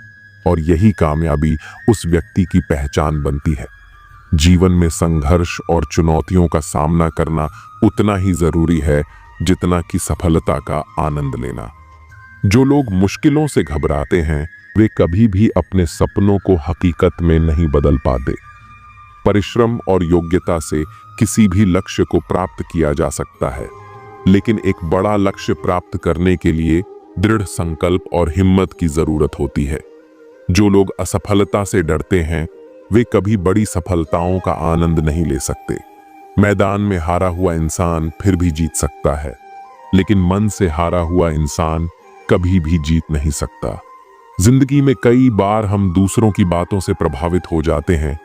और यही कामयाबी उस व्यक्ति की पहचान बनती है। जीवन में संघर्ष और चुनौतियों का सामना करना उतना ही जरूरी है जितना कि सफलता का आनंद लेना। जो लोग मुश्किलों से घबराते हैं वे कभी भी अपने सपनों को हकीकत में नहीं बदल पाते। परिश्रम और योग्यता से किसी भी लक्ष्य को प्राप्त किया जा सकता है, लेकिन एक बड़ा लक्ष्य प्राप्त करने के लिए दृढ़ संकल्प और हिम्मत की जरूरत होती है। जो लोग असफलता से डरते हैं वे कभी बड़ी सफलताओं का आनंद नहीं ले सकते। मैदान में हारा हुआ इंसान फिर भी जीत सकता है, लेकिन मन से हारा हुआ इंसान कभी भी जीत नहीं सकता। जिंदगी में कई बार हम दूसरों की बातों से प्रभावित हो जाते हैं,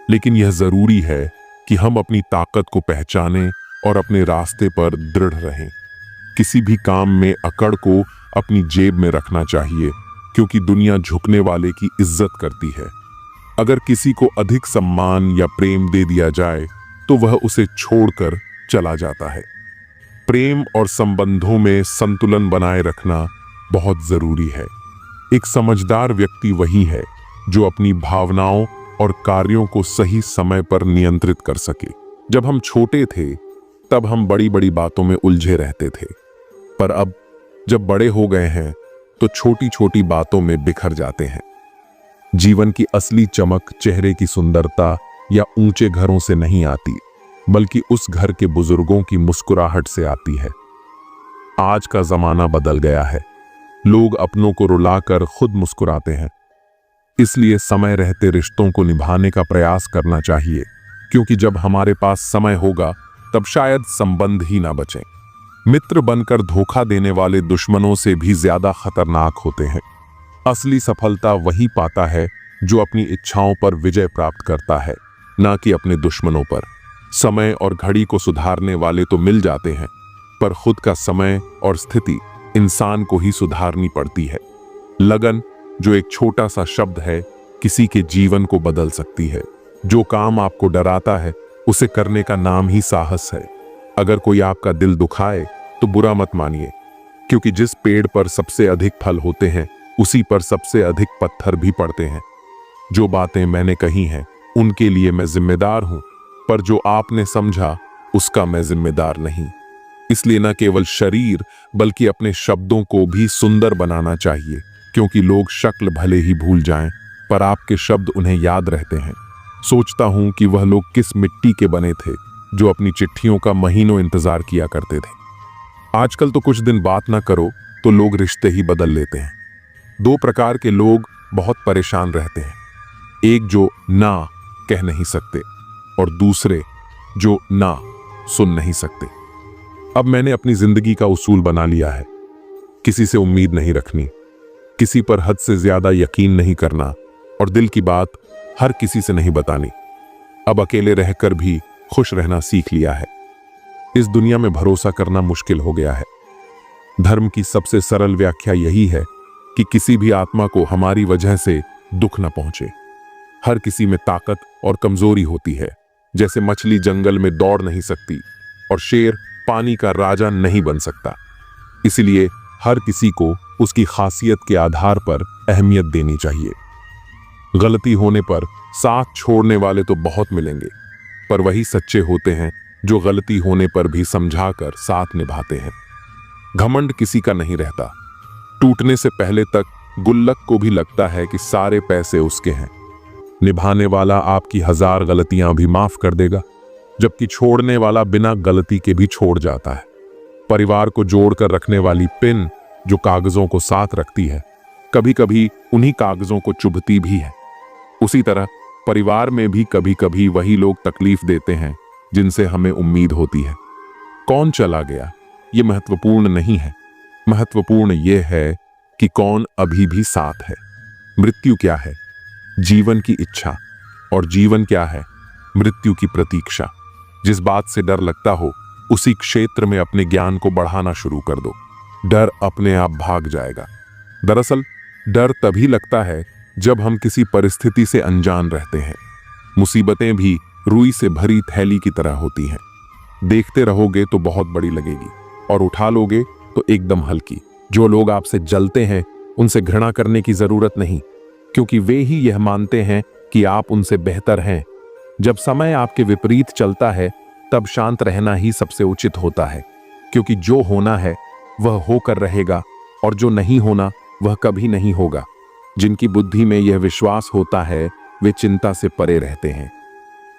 लेकिन यह जरूरी है कि हम अपनी ताकत को पहचानें और अपने रास्ते पर दृढ़ रहें। किसी भी काम में अकड़ को अपनी जेब में रखना चाहिए, क्योंकि दुनिया झुकने वाले की इज्जत करती है। अगर किसी को अधिक सम्मान या प्रेम दे दिया जाए तो वह उसे छोड़कर चला जाता है। प्रेम और संबंधों में संतुलन बनाए रखना बहुत जरूरी है। एक समझदार व्यक्ति वही है जो अपनी भावनाओं और कार्यों को सही समय पर नियंत्रित कर सके। जब हम छोटे थे तब हम बड़ी बड़ी बातों में उलझे रहते थे, पर अब जब बड़े हो गए हैं तो छोटी छोटी बातों में बिखर जाते हैं। जीवन की असली चमक चेहरे की सुंदरता या ऊंचे घरों से नहीं आती, बल्कि उस घर के बुजुर्गों की मुस्कुराहट से आती है। आज का जमाना बदल गया है। लोग अपनों को रुलाकर खुद मुस्कुराते हैं। इसलिए समय रहते रिश्तों को निभाने का प्रयास करना चाहिए, क्योंकि जब हमारे पास समय होगा तब शायद संबंध ही ना बचें। मित्र बनकर धोखा देने वाले दुश्मनों से भी ज्यादा खतरनाक होते हैं। असली सफलता वही पाता है जो अपनी इच्छाओं पर विजय प्राप्त करता है, ना कि अपने दुश्मनों पर। समय और घड़ी को सुधारने वाले तो मिल जाते हैं, पर खुद का समय और स्थिति इंसान को ही सुधारनी पड़ती है। लगन, जो एक छोटा सा शब्द है, किसी के जीवन को बदल सकती है। जो काम आपको डराता है उसे करने का नाम ही साहस है। अगर कोई आपका दिल दुखाए तो बुरा मत मानिए, क्योंकि जिस पेड़ पर सबसे अधिक फल होते हैं उसी पर सबसे अधिक पत्थर भी पड़ते हैं। जो बातें मैंने कही हैं उनके लिए मैं जिम्मेदार हूं, पर जो आपने समझा उसका मैं जिम्मेदार नहीं। इसलिए न केवल शरीर बल्कि अपने शब्दों को भी सुंदर बनाना चाहिए, क्योंकि लोग शक्ल भले ही भूल जाएं, पर आपके शब्द उन्हें याद रहते हैं। सोचता हूं कि वह लोग किस मिट्टी के बने थे जो अपनी चिट्ठियों का महीनों इंतजार किया करते थे। आजकल तो कुछ दिन बात ना करो तो लोग रिश्ते ही बदल लेते हैं। दो प्रकार के लोग बहुत परेशान रहते हैं, एक जो ना कह नहीं सकते और दूसरे जो ना सुन नहीं सकते। अब मैंने अपनी जिंदगी का उसूल बना लिया है, किसी से उम्मीद नहीं रखनी, किसी पर हद से ज्यादा यकीन नहीं करना और दिल की बात हर किसी से नहीं बतानी। अब अकेले रहकर भी खुश रहना सीख लिया है। इस दुनिया में भरोसा करना मुश्किल हो गया है। धर्म की सबसे सरल व्याख्या यही है कि किसी भी आत्मा को हमारी वजह से दुख न पहुंचे। हर किसी में ताकत और कमजोरी होती है। जैसे मछली जंगल में दौड़ नहीं सकती और शेर पानी का राजा नहीं बन सकता। इसलिए हर किसी को उसकी खासियत के आधार पर अहमियत देनी चाहिए। गलती होने पर साथ छोड़ने वाले तो बहुत मिलेंगे, पर वही सच्चे होते हैं जो गलती होने पर भी समझाकर साथ निभाते हैं। घमंड किसी का नहीं रहता। टूटने से पहले तक गुल्लक को भी लगता है कि सारे पैसे उसके हैं। निभाने वाला आपकी 1000 गलतियां भी माफ कर देगा, जबकि छोड़ने वाला बिना गलती के भी छोड़ जाता है। परिवार को जोड़कर रखने वाली पिन जो कागजों को साथ रखती है, कभी कभी उन्हीं कागजों को चुभती भी है। उसी तरह परिवार में भी कभी कभी वही लोग तकलीफ देते हैं जिनसे हमें उम्मीद होती है। कौन चला गया ये महत्वपूर्ण नहीं है, महत्वपूर्ण ये है कि कौन अभी भी साथ है। मृत्यु क्या है? जीवन की इच्छा, और जीवन क्या है? मृत्यु की प्रतीक्षा। जिस बात से डर लगता हो उसी क्षेत्र में अपने ज्ञान को बढ़ाना शुरू कर दो। डर अपने आप भाग जाएगा। दरअसल डर तभी लगता है जब हम किसी परिस्थिति से अनजान रहते हैं। मुसीबतें भी रुई से भरी थैली की तरह होती हैं। देखते रहोगे तो बहुत बड़ी लगेगी और उठा लोगे तो एकदम हल्की। जो लोग आपसे जलते हैं उनसे घृणा करने की जरूरत नहीं, क्योंकि वे ही यह मानते हैं कि आप उनसे बेहतर हैं। जब समय आपके विपरीत चलता है तब शांत रहना ही सबसे उचित होता है, क्योंकि जो होना है वह होकर रहेगा और जो नहीं होना वह कभी नहीं होगा। जिनकी बुद्धि में यह विश्वास होता है वे चिंता से परे रहते हैं।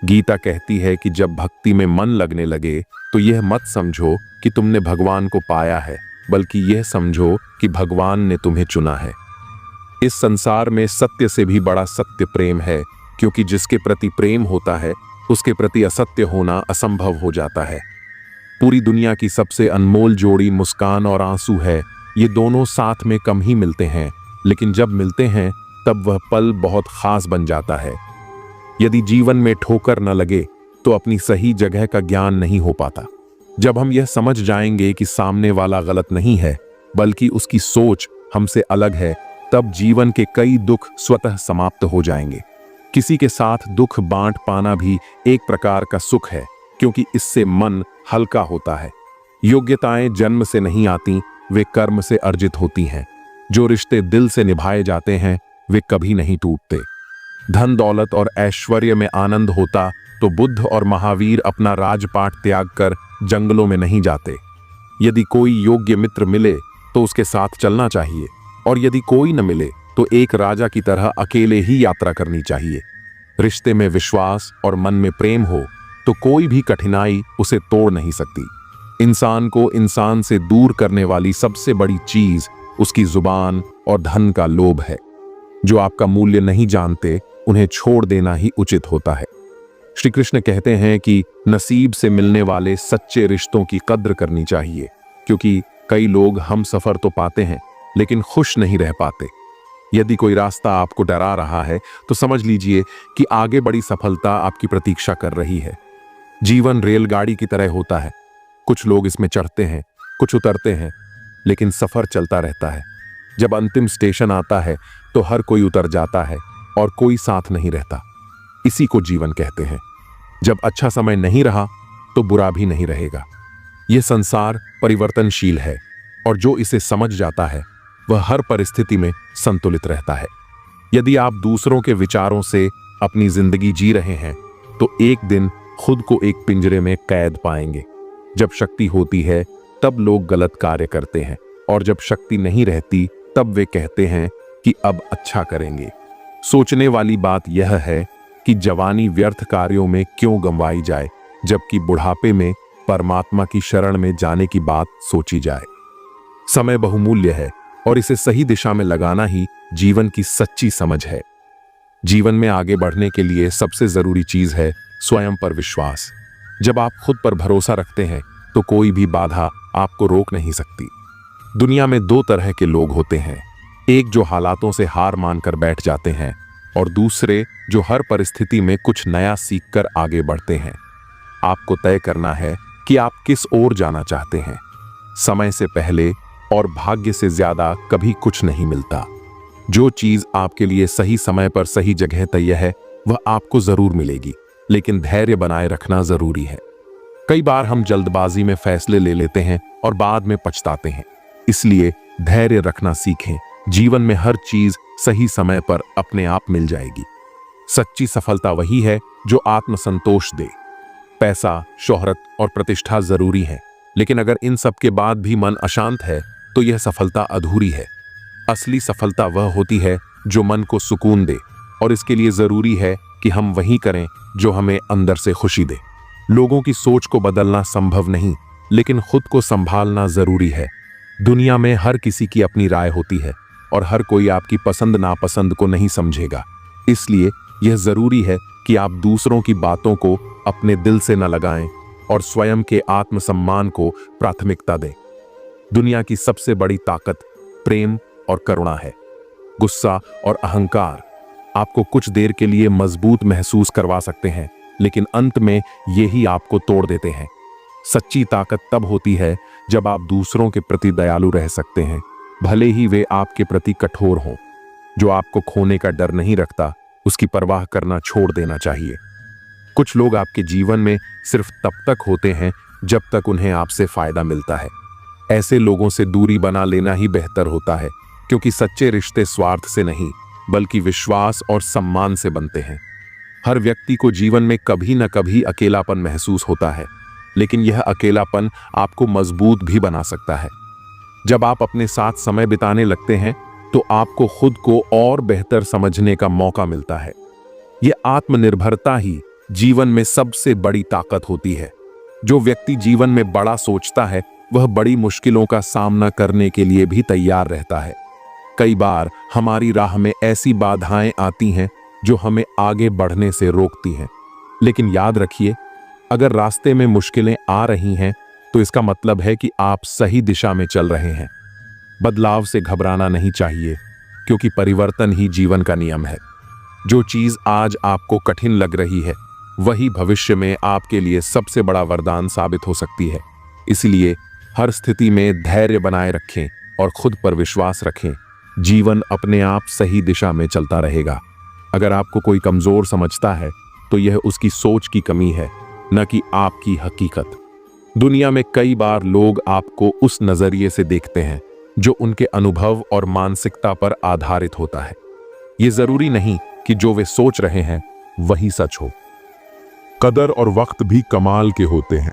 गीता कहती है कि जब भक्ति में मन लगने लगे तो यह मत समझो कि तुमने भगवान को पाया है, बल्कि यह समझो कि भगवान ने तुम्हें चुना है। इस संसार में सत्य से भी बड़ा सत्य प्रेम है, क्योंकि जिसके प्रति प्रेम होता है उसके प्रति असत्य होना असंभव हो जाता है। पूरी दुनिया की सबसे अनमोल जोड़ी मुस्कान और आंसू है। ये दोनों साथ में कम ही मिलते हैं, लेकिन जब मिलते हैं तब वह पल बहुत खास बन जाता है। यदि जीवन में ठोकर न लगे तो अपनी सही जगह का ज्ञान नहीं हो पाता। जब हम यह समझ जाएंगे कि सामने वाला गलत नहीं है, बल्कि उसकी सोच हमसे अलग है, तब जीवन के कई दुख स्वतः समाप्त हो जाएंगे। किसी के साथ दुख बांट पाना भी एक प्रकार का सुख है, क्योंकि इससे मन हल्का होता है। योग्यताएं जन्म से नहीं आती, वे कर्म से अर्जित होती हैं। जो रिश्ते दिल से निभाए जाते हैं वे कभी नहीं टूटते। धन दौलत और ऐश्वर्य में आनंद होता तो बुद्ध और महावीर अपना राजपाट त्याग कर जंगलों में नहीं जाते। यदि कोई योग्य मित्र मिले तो उसके साथ चलना चाहिए, और यदि कोई न मिले तो एक राजा की तरह अकेले ही यात्रा करनी चाहिए। रिश्ते में विश्वास और मन में प्रेम हो तो कोई भी कठिनाई उसे तोड़ नहीं सकती। इंसान को इंसान से दूर करने वाली सबसे बड़ी चीज उसकी जुबान और धन का लोभ है। जो आपका मूल्य नहीं जानते उन्हें छोड़ देना ही उचित होता है। श्री कृष्ण कहते हैं कि नसीब से मिलने वाले सच्चे रिश्तों की कद्र करनी चाहिए, क्योंकि कई लोग हम सफर तो पाते हैं लेकिन खुश नहीं रह पाते। यदि कोई रास्ता आपको डरा रहा है तो समझ लीजिए कि आगे बड़ी सफलता आपकी प्रतीक्षा कर रही है। जीवन रेलगाड़ी की तरह होता है, कुछ लोग इसमें चढ़ते हैं, कुछ उतरते हैं, लेकिन सफर चलता रहता है। जब अंतिम स्टेशन आता है तो हर कोई उतर जाता है और कोई साथ नहीं रहता। इसी को जीवन कहते हैं। जब अच्छा समय नहीं रहा तो बुरा भी नहीं रहेगा। यह संसार परिवर्तनशील है, और जो इसे समझ जाता है वह हर परिस्थिति में संतुलित रहता है। यदि आप दूसरों के विचारों से अपनी जिंदगी जी रहे हैं तो एक दिन खुद को एक पिंजरे में कैद पाएंगे। जब शक्ति होती है तब लोग गलत कार्य करते हैं, और जब शक्ति नहीं रहती तब वे कहते हैं कि अब अच्छा करेंगे। सोचने वाली बात यह है कि जवानी व्यर्थ कार्यों में क्यों गंवाई जाए, जबकि बुढ़ापे में परमात्मा की शरण में जाने की बात सोची जाए। समय बहुमूल्य है और इसे सही दिशा में लगाना ही जीवन की सच्ची समझ है। जीवन में आगे बढ़ने के लिए सबसे जरूरी चीज है स्वयं पर विश्वास। जब आप खुद पर भरोसा रखते हैं तो कोई भी बाधा आपको रोक नहीं सकती। दुनिया में दो तरह के लोग होते हैं, एक जो हालातों से हार मानकर बैठ जाते हैं, और दूसरे जो हर परिस्थिति में कुछ नया सीखकर आगे बढ़ते हैं। आपको तय करना है कि आप किस ओर जाना चाहते हैं। समय से पहले और भाग्य से ज्यादा कभी कुछ नहीं मिलता। जो चीज आपके लिए सही समय पर सही जगह तय है वह आपको जरूर मिलेगी, लेकिन धैर्य बनाए रखना जरूरी है। कई बार हम जल्दबाजी में फैसले ले लेते हैं और बाद में पछताते हैं, इसलिए धैर्य रखना सीखें। जीवन में हर चीज सही समय पर अपने आप मिल जाएगी। सच्ची सफलता वही है जो आत्मसंतोष दे। पैसा, शोहरत और प्रतिष्ठा जरूरी है, लेकिन अगर इन सब के बाद भी मन अशांत है तो यह सफलता अधूरी है। असली सफलता वह होती है जो मन को सुकून दे, और इसके लिए जरूरी है कि हम वही करें जो हमें अंदर से खुशी दे। लोगों की सोच को बदलना संभव नहीं, लेकिन खुद को संभालना जरूरी है। दुनिया में हर किसी की अपनी राय होती है और हर कोई आपकी पसंद नापसंद को नहीं समझेगा। इसलिए यह जरूरी है कि आप दूसरों की बातों को अपने दिल से न लगाएं और स्वयं के आत्मसम्मान को प्राथमिकता दें। दुनिया की सबसे बड़ी ताकत प्रेम और करुणा है। गुस्सा और अहंकार आपको कुछ देर के लिए मजबूत महसूस करवा सकते हैं, लेकिन अंत में यही आपको तोड़ देते हैं। सच्ची ताकत तब होती है जब आप दूसरों के प्रति दयालु रह सकते हैं, भले ही वे आपके प्रति कठोर हों। जो आपको खोने का डर नहीं रखता, उसकी परवाह करना छोड़ देना चाहिए। कुछ लोग आपके जीवन में सिर्फ तब तक होते हैं जब तक उन्हें आपसे फायदा मिलता है। ऐसे लोगों से दूरी बना लेना ही बेहतर होता है, क्योंकि सच्चे रिश्ते स्वार्थ से नहीं बल्कि विश्वास और सम्मान से बनते हैं। हर व्यक्ति को जीवन में कभी न कभी अकेलापन महसूस होता है, लेकिन यह अकेलापन आपको मजबूत भी बना सकता है। जब आप अपने साथ समय बिताने लगते हैं तो आपको खुद को और बेहतर समझने का मौका मिलता है। यह आत्मनिर्भरता ही जीवन में सबसे बड़ी ताकत होती है। जो व्यक्ति जीवन में बड़ा सोचता है वह बड़ी मुश्किलों का सामना करने के लिए भी तैयार रहता है। कई बार हमारी राह में ऐसी बाधाएं आती हैं जो हमें आगे बढ़ने से रोकती हैं, लेकिन याद रखिए, अगर रास्ते में मुश्किलें आ रही हैं तो इसका मतलब है कि आप सही दिशा में चल रहे हैं। बदलाव से घबराना नहीं चाहिए, क्योंकि परिवर्तन ही जीवन का नियम है। जो चीज आज आपको कठिन लग रही है वही भविष्य में आपके लिए सबसे बड़ा वरदान साबित हो सकती है। इसलिए हर स्थिति में धैर्य बनाए रखें और खुद पर विश्वास रखें। जीवन अपने आप सही दिशा में चलता रहेगा। अगर आपको कोई कमजोर समझता है तो यह उसकी सोच की कमी है, न कि आपकी हकीकत। दुनिया में कई बार लोग आपको उस नजरिए से देखते हैं जो उनके अनुभव और मानसिकता पर आधारित होता है। यह जरूरी नहीं कि जो वे सोच रहे हैं वही सच हो। कदर और वक्त भी कमाल के होते हैं।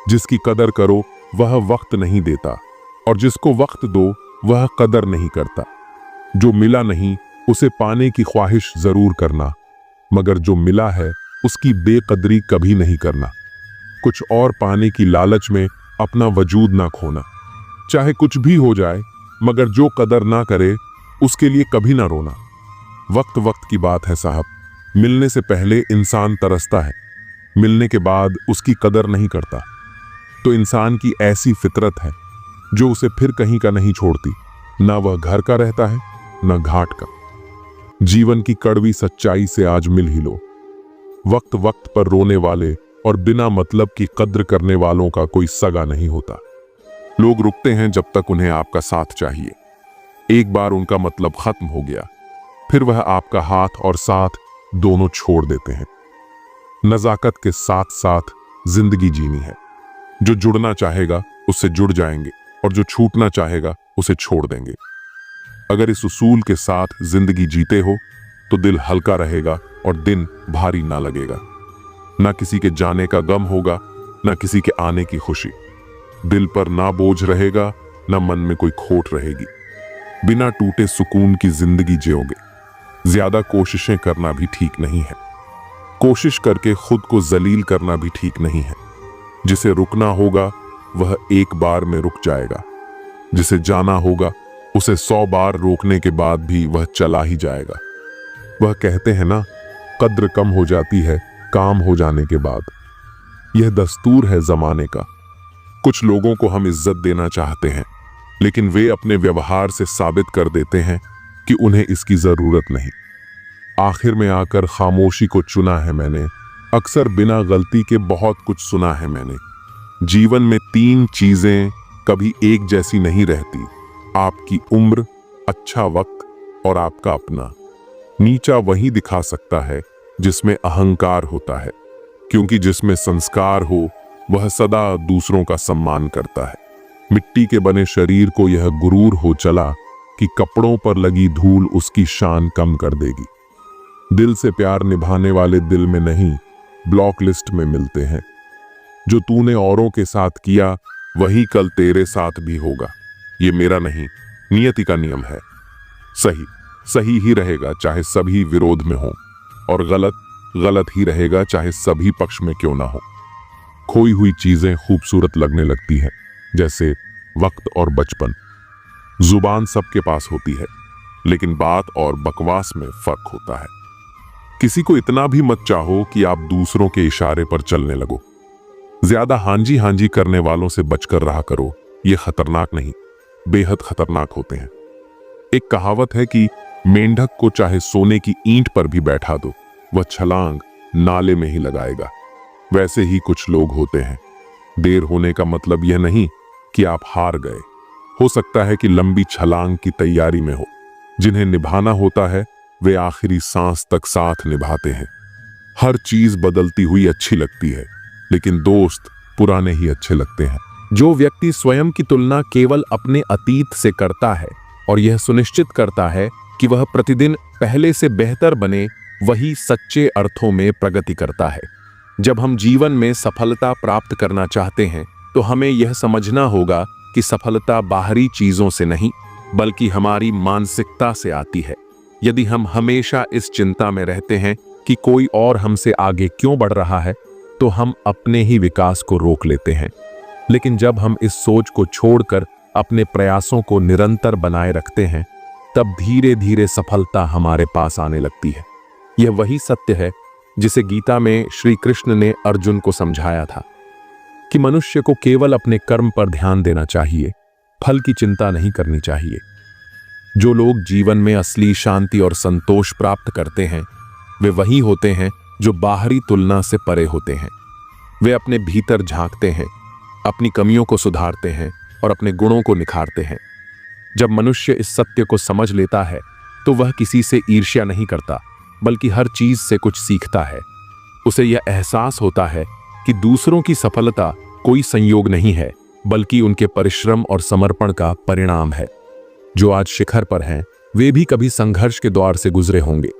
जिसकी कदर करो वह वक्त नहीं देता, और जिसको वक्त दो वह कदर नहीं करता। जो मिला नहीं उसे पाने की ख्वाहिश जरूर करना, मगर जो मिला है उसकी बेकदरी कभी नहीं करना। कुछ और पाने की लालच में अपना वजूद ना खोना। चाहे कुछ भी हो जाए, मगर जो कदर ना करे उसके लिए कभी ना रोना। वक्त वक्त की बात है साहब। मिलने से पहले इंसान तरसता है, मिलने के बाद उसकी कदर नहीं करता। तो इंसान की ऐसी फितरत है जो उसे फिर कहीं का नहीं छोड़ती। ना वह घर का रहता है न घाट का। जीवन की कड़वी सच्चाई से आज मिल ही लो। वक्त वक्त पर रोने वाले और बिना मतलब की कद्र करने वालों का कोई सगा नहीं होता। लोग रुकते हैं जब तक उन्हें आपका साथ चाहिए। एक बार उनका मतलब खत्म हो गया, फिर वह आपका हाथ और साथ दोनों छोड़ देते हैं। नजाकत के साथ साथ जिंदगी जीनी है। जो जुड़ना चाहेगा उससे जुड़ जाएंगे, और जो छूटना चाहेगा उसे छोड़ देंगे। अगर इस उसूल के साथ जिंदगी जीते हो तो दिल हल्का रहेगा और दिन भारी ना लगेगा। ना किसी के जाने का गम होगा, ना किसी के आने की खुशी। दिल पर ना बोझ रहेगा, ना मन में कोई खोट रहेगी। बिना टूटे सुकून की जिंदगी जियोगे। ज्यादा कोशिशें करना भी ठीक नहीं है। कोशिश करके खुद को जलील करना भी ठीक नहीं है। जिसे रुकना होगा वह एक बार में रुक जाएगा। जिसे जाना होगा उसे 100 बार रोकने के बाद भी वह चला ही जाएगा। वह कहते हैं ना, कद्र कम हो जाती है काम हो जाने के बाद। यह दस्तूर है जमाने का। कुछ लोगों को हम इज्जत देना चाहते हैं, लेकिन वे अपने व्यवहार से साबित कर देते हैं कि उन्हें इसकी जरूरत नहीं। आखिर में आकर खामोशी को चुना है मैंने। अक्सर बिना गलती के बहुत कुछ सुना है मैंने। जीवन में 3 चीजें कभी एक जैसी नहीं रहती। आपकी उम्र, अच्छा वक्त और आपका अपना। नीचा वही दिखा सकता है जिसमें अहंकार होता है, क्योंकि जिसमें संस्कार हो वह सदा दूसरों का सम्मान करता है। मिट्टी के बने शरीर को यह गुरूर हो चला कि कपड़ों पर लगी धूल उसकी शान कम कर देगी। दिल से प्यार निभाने वाले दिल में नहीं, ब्लॉक लिस्ट में मिलते हैं। जो तूने औरों के साथ किया वही कल तेरे साथ भी होगा। ये मेरा नहीं, नियति का नियम है। सही सही ही रहेगा चाहे सभी विरोध में हो, और गलत गलत ही रहेगा चाहे सभी पक्ष में क्यों ना हो। खोई हुई चीजें खूबसूरत लगने लगती हैं, जैसे वक्त और बचपन। जुबान सबके पास होती है, लेकिन बात और बकवास में फर्क होता है। किसी को इतना भी मत चाहो कि आप दूसरों के इशारे पर चलने लगो। ज्यादा हांजी हांजी करने वालों से बचकर रहा करो। ये खतरनाक नहीं, बेहद खतरनाक होते हैं। एक कहावत है कि मेंढक को चाहे सोने की ईंट पर भी बैठा दो, वह छलांग नाले में ही लगाएगा। वैसे ही कुछ लोग होते हैं। देर होने का मतलब यह नहीं कि आप हार गए। हो सकता है कि लंबी छलांग की तैयारी में हो। जिन्हें निभाना होता है वे आखिरी सांस तक साथ निभाते हैं। हर चीज बदलती हुई अच्छी लगती है, लेकिन दोस्त पुराने ही अच्छे लगते हैं। जो व्यक्ति स्वयं की तुलना केवल अपने अतीत से करता है और यह सुनिश्चित करता है कि वह प्रतिदिन पहले से बेहतर बने, वही सच्चे अर्थों में प्रगति करता है। जब हम जीवन में सफलता प्राप्त करना चाहते हैं तो हमें यह समझना होगा कि सफलता बाहरी चीजों से नहीं बल्कि हमारी मानसिकता से आती है। यदि हम हमेशा इस चिंता में रहते हैं कि कोई और हमसे आगे क्यों बढ़ रहा है, तो हम अपने ही विकास को रोक लेते हैं। लेकिन जब हम इस सोच को छोड़कर अपने प्रयासों को निरंतर बनाए रखते हैं, तब धीरे धीरे सफलता हमारे पास आने लगती है। यह वही सत्य है जिसे गीता में श्री कृष्ण ने अर्जुन को समझाया था कि मनुष्य को केवल अपने कर्म पर ध्यान देना चाहिए, फल की चिंता नहीं करनी चाहिए। जो लोग जीवन में असली शांति और संतोष प्राप्त करते हैं, वे वही होते हैं जो बाहरी तुलना से परे होते हैं। वे अपने भीतर झांकते हैं, अपनी कमियों को सुधारते हैं और अपने गुणों को निखारते हैं। जब मनुष्य इस सत्य को समझ लेता है, तो वह किसी से ईर्ष्या नहीं करता, बल्कि हर चीज से कुछ सीखता है। उसे यह एहसास होता है कि दूसरों की सफलता कोई संयोग नहीं है, बल्कि उनके परिश्रम और समर्पण का परिणाम है। जो आज शिखर पर हैं, वे भी कभी संघर्ष के दौर से गुजरे होंगे।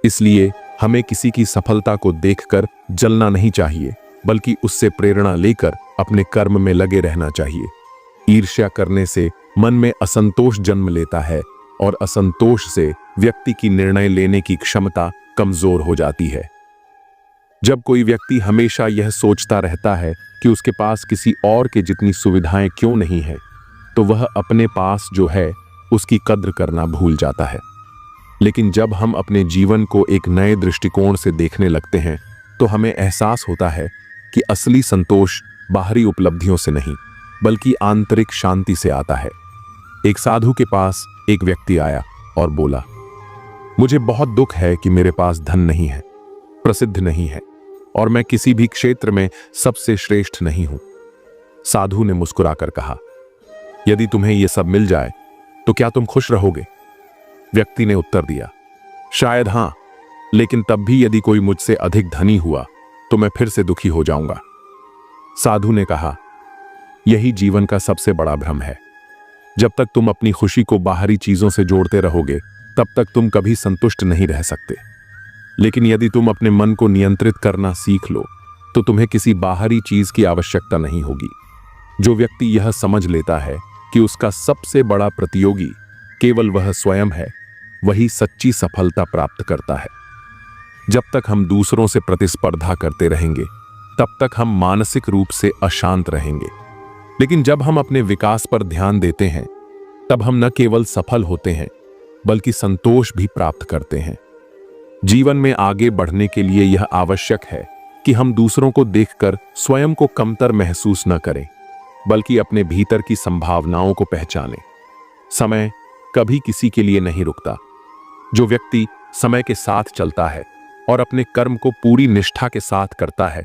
इसलिए हमें किसी की सफलता को देखकर जलना नहीं चाहिए, बल्कि उससे प्रेरणा लेकर अपने कर्म में लगे रहना चाहिए। ईर्ष्या करने से मन में असंतोष जन्म लेता है और असंतोष से व्यक्ति की निर्णय लेने की क्षमता कमजोर हो जाती है। जब कोई व्यक्ति हमेशा यह सोचता रहता है कि उसके पास किसी और के जितनी सुविधाएं क्यों नहीं है, तो वह अपने पास जो है उसकी कद्र करना भूल जाता है। लेकिन जब हम अपने जीवन को एक नए दृष्टिकोण से देखने लगते हैं, तो हमें एहसास होता है कि असली संतोष बाहरी उपलब्धियों से नहीं बल्कि आंतरिक शांति से आता है। एक साधु के पास एक व्यक्ति आया और बोला, मुझे बहुत दुख है कि मेरे पास धन नहीं है, प्रसिद्ध नहीं है और मैं किसी भी क्षेत्र में सबसे श्रेष्ठ नहीं हूं। साधु ने मुस्कुराकर कहा, यदि तुम्हें यह सब मिल जाए तो क्या तुम खुश रहोगे? व्यक्ति ने उत्तर दिया, शायद हां, लेकिन तब भी यदि कोई मुझसे अधिक धनी हुआ तो मैं फिर से दुखी हो जाऊंगा। साधु ने कहा, यही जीवन का सबसे बड़ा भ्रम है। जब तक तुम अपनी खुशी को बाहरी चीजों से जोड़ते रहोगे, तब तक तुम कभी संतुष्ट नहीं रह सकते। लेकिन यदि तुम अपने मन को नियंत्रित करना सीख लो, तो तुम्हें किसी बाहरी चीज की आवश्यकता नहीं होगी। जो व्यक्ति यह समझ लेता है कि उसका सबसे बड़ा प्रतियोगी केवल वह स्वयं है, वही सच्ची सफलता प्राप्त करता है। जब तक हम दूसरों से प्रतिस्पर्धा करते रहेंगे, तब तक हम मानसिक रूप से अशांत रहेंगे। लेकिन जब हम अपने विकास पर ध्यान देते हैं, तब हम न केवल सफल होते हैं, बल्कि संतोष भी प्राप्त करते हैं। जीवन में आगे बढ़ने के लिए यह आवश्यक है कि हम दूसरों को देखकर स्वयं को कमतर महसूस न करें, बल्कि अपने भीतर की संभावनाओं को पहचानें। समय कभी किसी के लिए नहीं रुकता। जो व्यक्ति समय के साथ चलता है और अपने कर्म को पूरी निष्ठा के साथ करता है,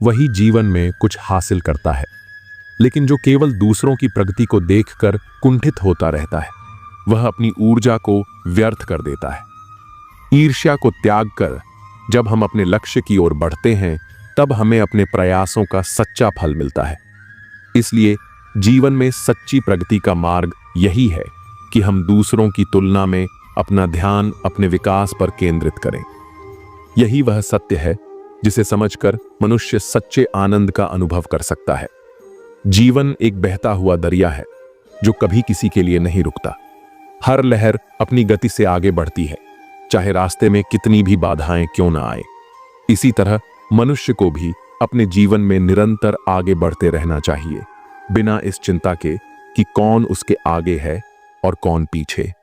वही जीवन में कुछ हासिल करता है। लेकिन जो केवल दूसरों की प्रगति को देखकर कुंठित होता रहता है, वह अपनी ऊर्जा को व्यर्थ कर देता है। ईर्ष्या को त्याग कर जब हम अपने लक्ष्य की ओर बढ़ते हैं, तब हमें अपने प्रयासों का सच्चा फल मिलता है। इसलिए जीवन में सच्ची प्रगति का मार्ग यही है कि हम दूसरों की तुलना में अपना ध्यान अपने विकास पर केंद्रित करें। यही वह सत्य है जिसे समझकर मनुष्य सच्चे आनंद का अनुभव कर सकता है। जीवन एक बहता हुआ दरिया है जो कभी किसी के लिए नहीं रुकता। हर लहर अपनी गति से आगे बढ़ती है, चाहे रास्ते में कितनी भी बाधाएं क्यों ना आए। इसी तरह मनुष्य को भी अपने जीवन में निरंतर आगे बढ़ते रहना चाहिए, बिना इस चिंता के कि कौन उसके आगे है और कौन पीछे।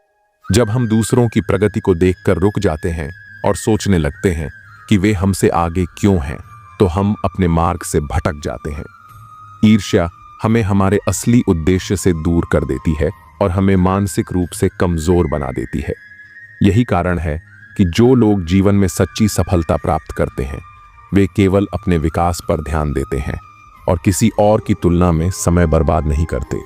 जब हम दूसरों की प्रगति को देखकर रुक जाते हैं और सोचने लगते हैं कि वे हमसे आगे क्यों हैं, तो हम अपने मार्ग से भटक जाते हैं। ईर्ष्या हमें हमारे असली उद्देश्य से दूर कर देती है और हमें मानसिक रूप से कमजोर बना देती है। यही कारण है कि जो लोग जीवन में सच्ची सफलता प्राप्त करते हैं, वे केवल अपने विकास पर ध्यान देते हैं और किसी और की तुलना में समय बर्बाद नहीं करते।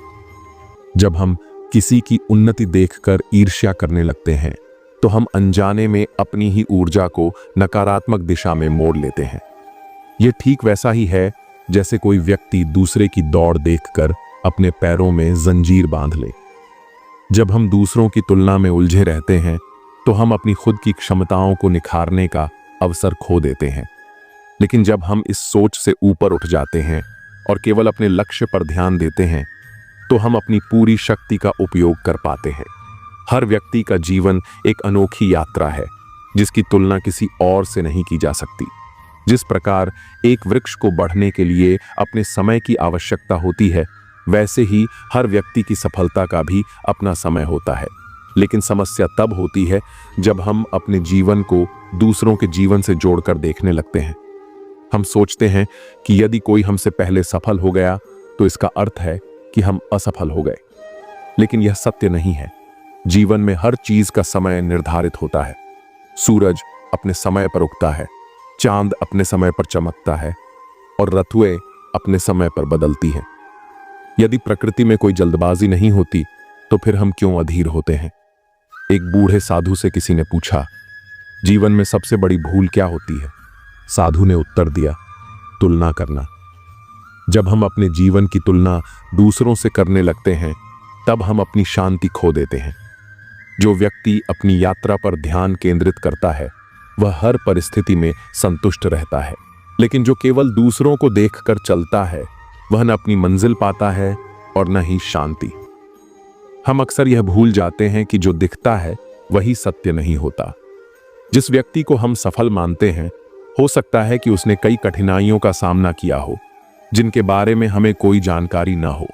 जब हम किसी की उन्नति देखकर ईर्ष्या करने लगते हैं, तो हम अनजाने में अपनी ही ऊर्जा को नकारात्मक दिशा में मोड़ लेते हैं। यह ठीक वैसा ही है जैसे कोई व्यक्ति दूसरे की दौड़ देखकर अपने पैरों में जंजीर बांध ले। जब हम दूसरों की तुलना में उलझे रहते हैं, तो हम अपनी खुद की क्षमताओं को निखारने का अवसर खो देते हैं। लेकिन जब हम इस सोच से ऊपर उठ जाते हैं और केवल अपने लक्ष्य पर ध्यान देते हैं, तो हम अपनी पूरी शक्ति का उपयोग कर पाते हैं। हर व्यक्ति का जीवन एक अनोखी यात्रा है जिसकी तुलना किसी और से नहीं की जा सकती। जिस प्रकार एक वृक्ष को बढ़ने के लिए अपने समय की आवश्यकता होती है, वैसे ही हर व्यक्ति की सफलता का भी अपना समय होता है। लेकिन समस्या तब होती है जब हम अपने जीवन को दूसरों के जीवन से जोड़कर देखने लगते हैं। हम सोचते हैं कि यदि कोई हमसे पहले सफल हो गया तो इसका अर्थ है कि हम असफल हो गए। लेकिन यह सत्य नहीं है। जीवन में हर चीज का समय निर्धारित होता है। सूरज अपने समय पर उगता है, चांद अपने समय पर चमकता है और ऋतुएं अपने समय पर बदलती हैं। यदि प्रकृति में कोई जल्दबाजी नहीं होती तो फिर हम क्यों अधीर होते हैं? एक बूढ़े साधु से किसी ने पूछा, जीवन में सबसे बड़ी भूल क्या होती है? साधु ने उत्तर दिया, तुलना करना। जब हम अपने जीवन की तुलना दूसरों से करने लगते हैं, तब हम अपनी शांति खो देते हैं। जो व्यक्ति अपनी यात्रा पर ध्यान केंद्रित करता है, वह हर परिस्थिति में संतुष्ट रहता है। लेकिन जो केवल दूसरों को देखकर चलता है, वह न अपनी मंजिल पाता है और न ही शांति। हम अक्सर यह भूल जाते हैं कि जो दिखता है वही सत्य नहीं होता। जिस व्यक्ति को हम सफल मानते हैं, हो सकता है कि उसने कई कठिनाइयों का सामना किया हो जिनके बारे में हमें कोई जानकारी न हो।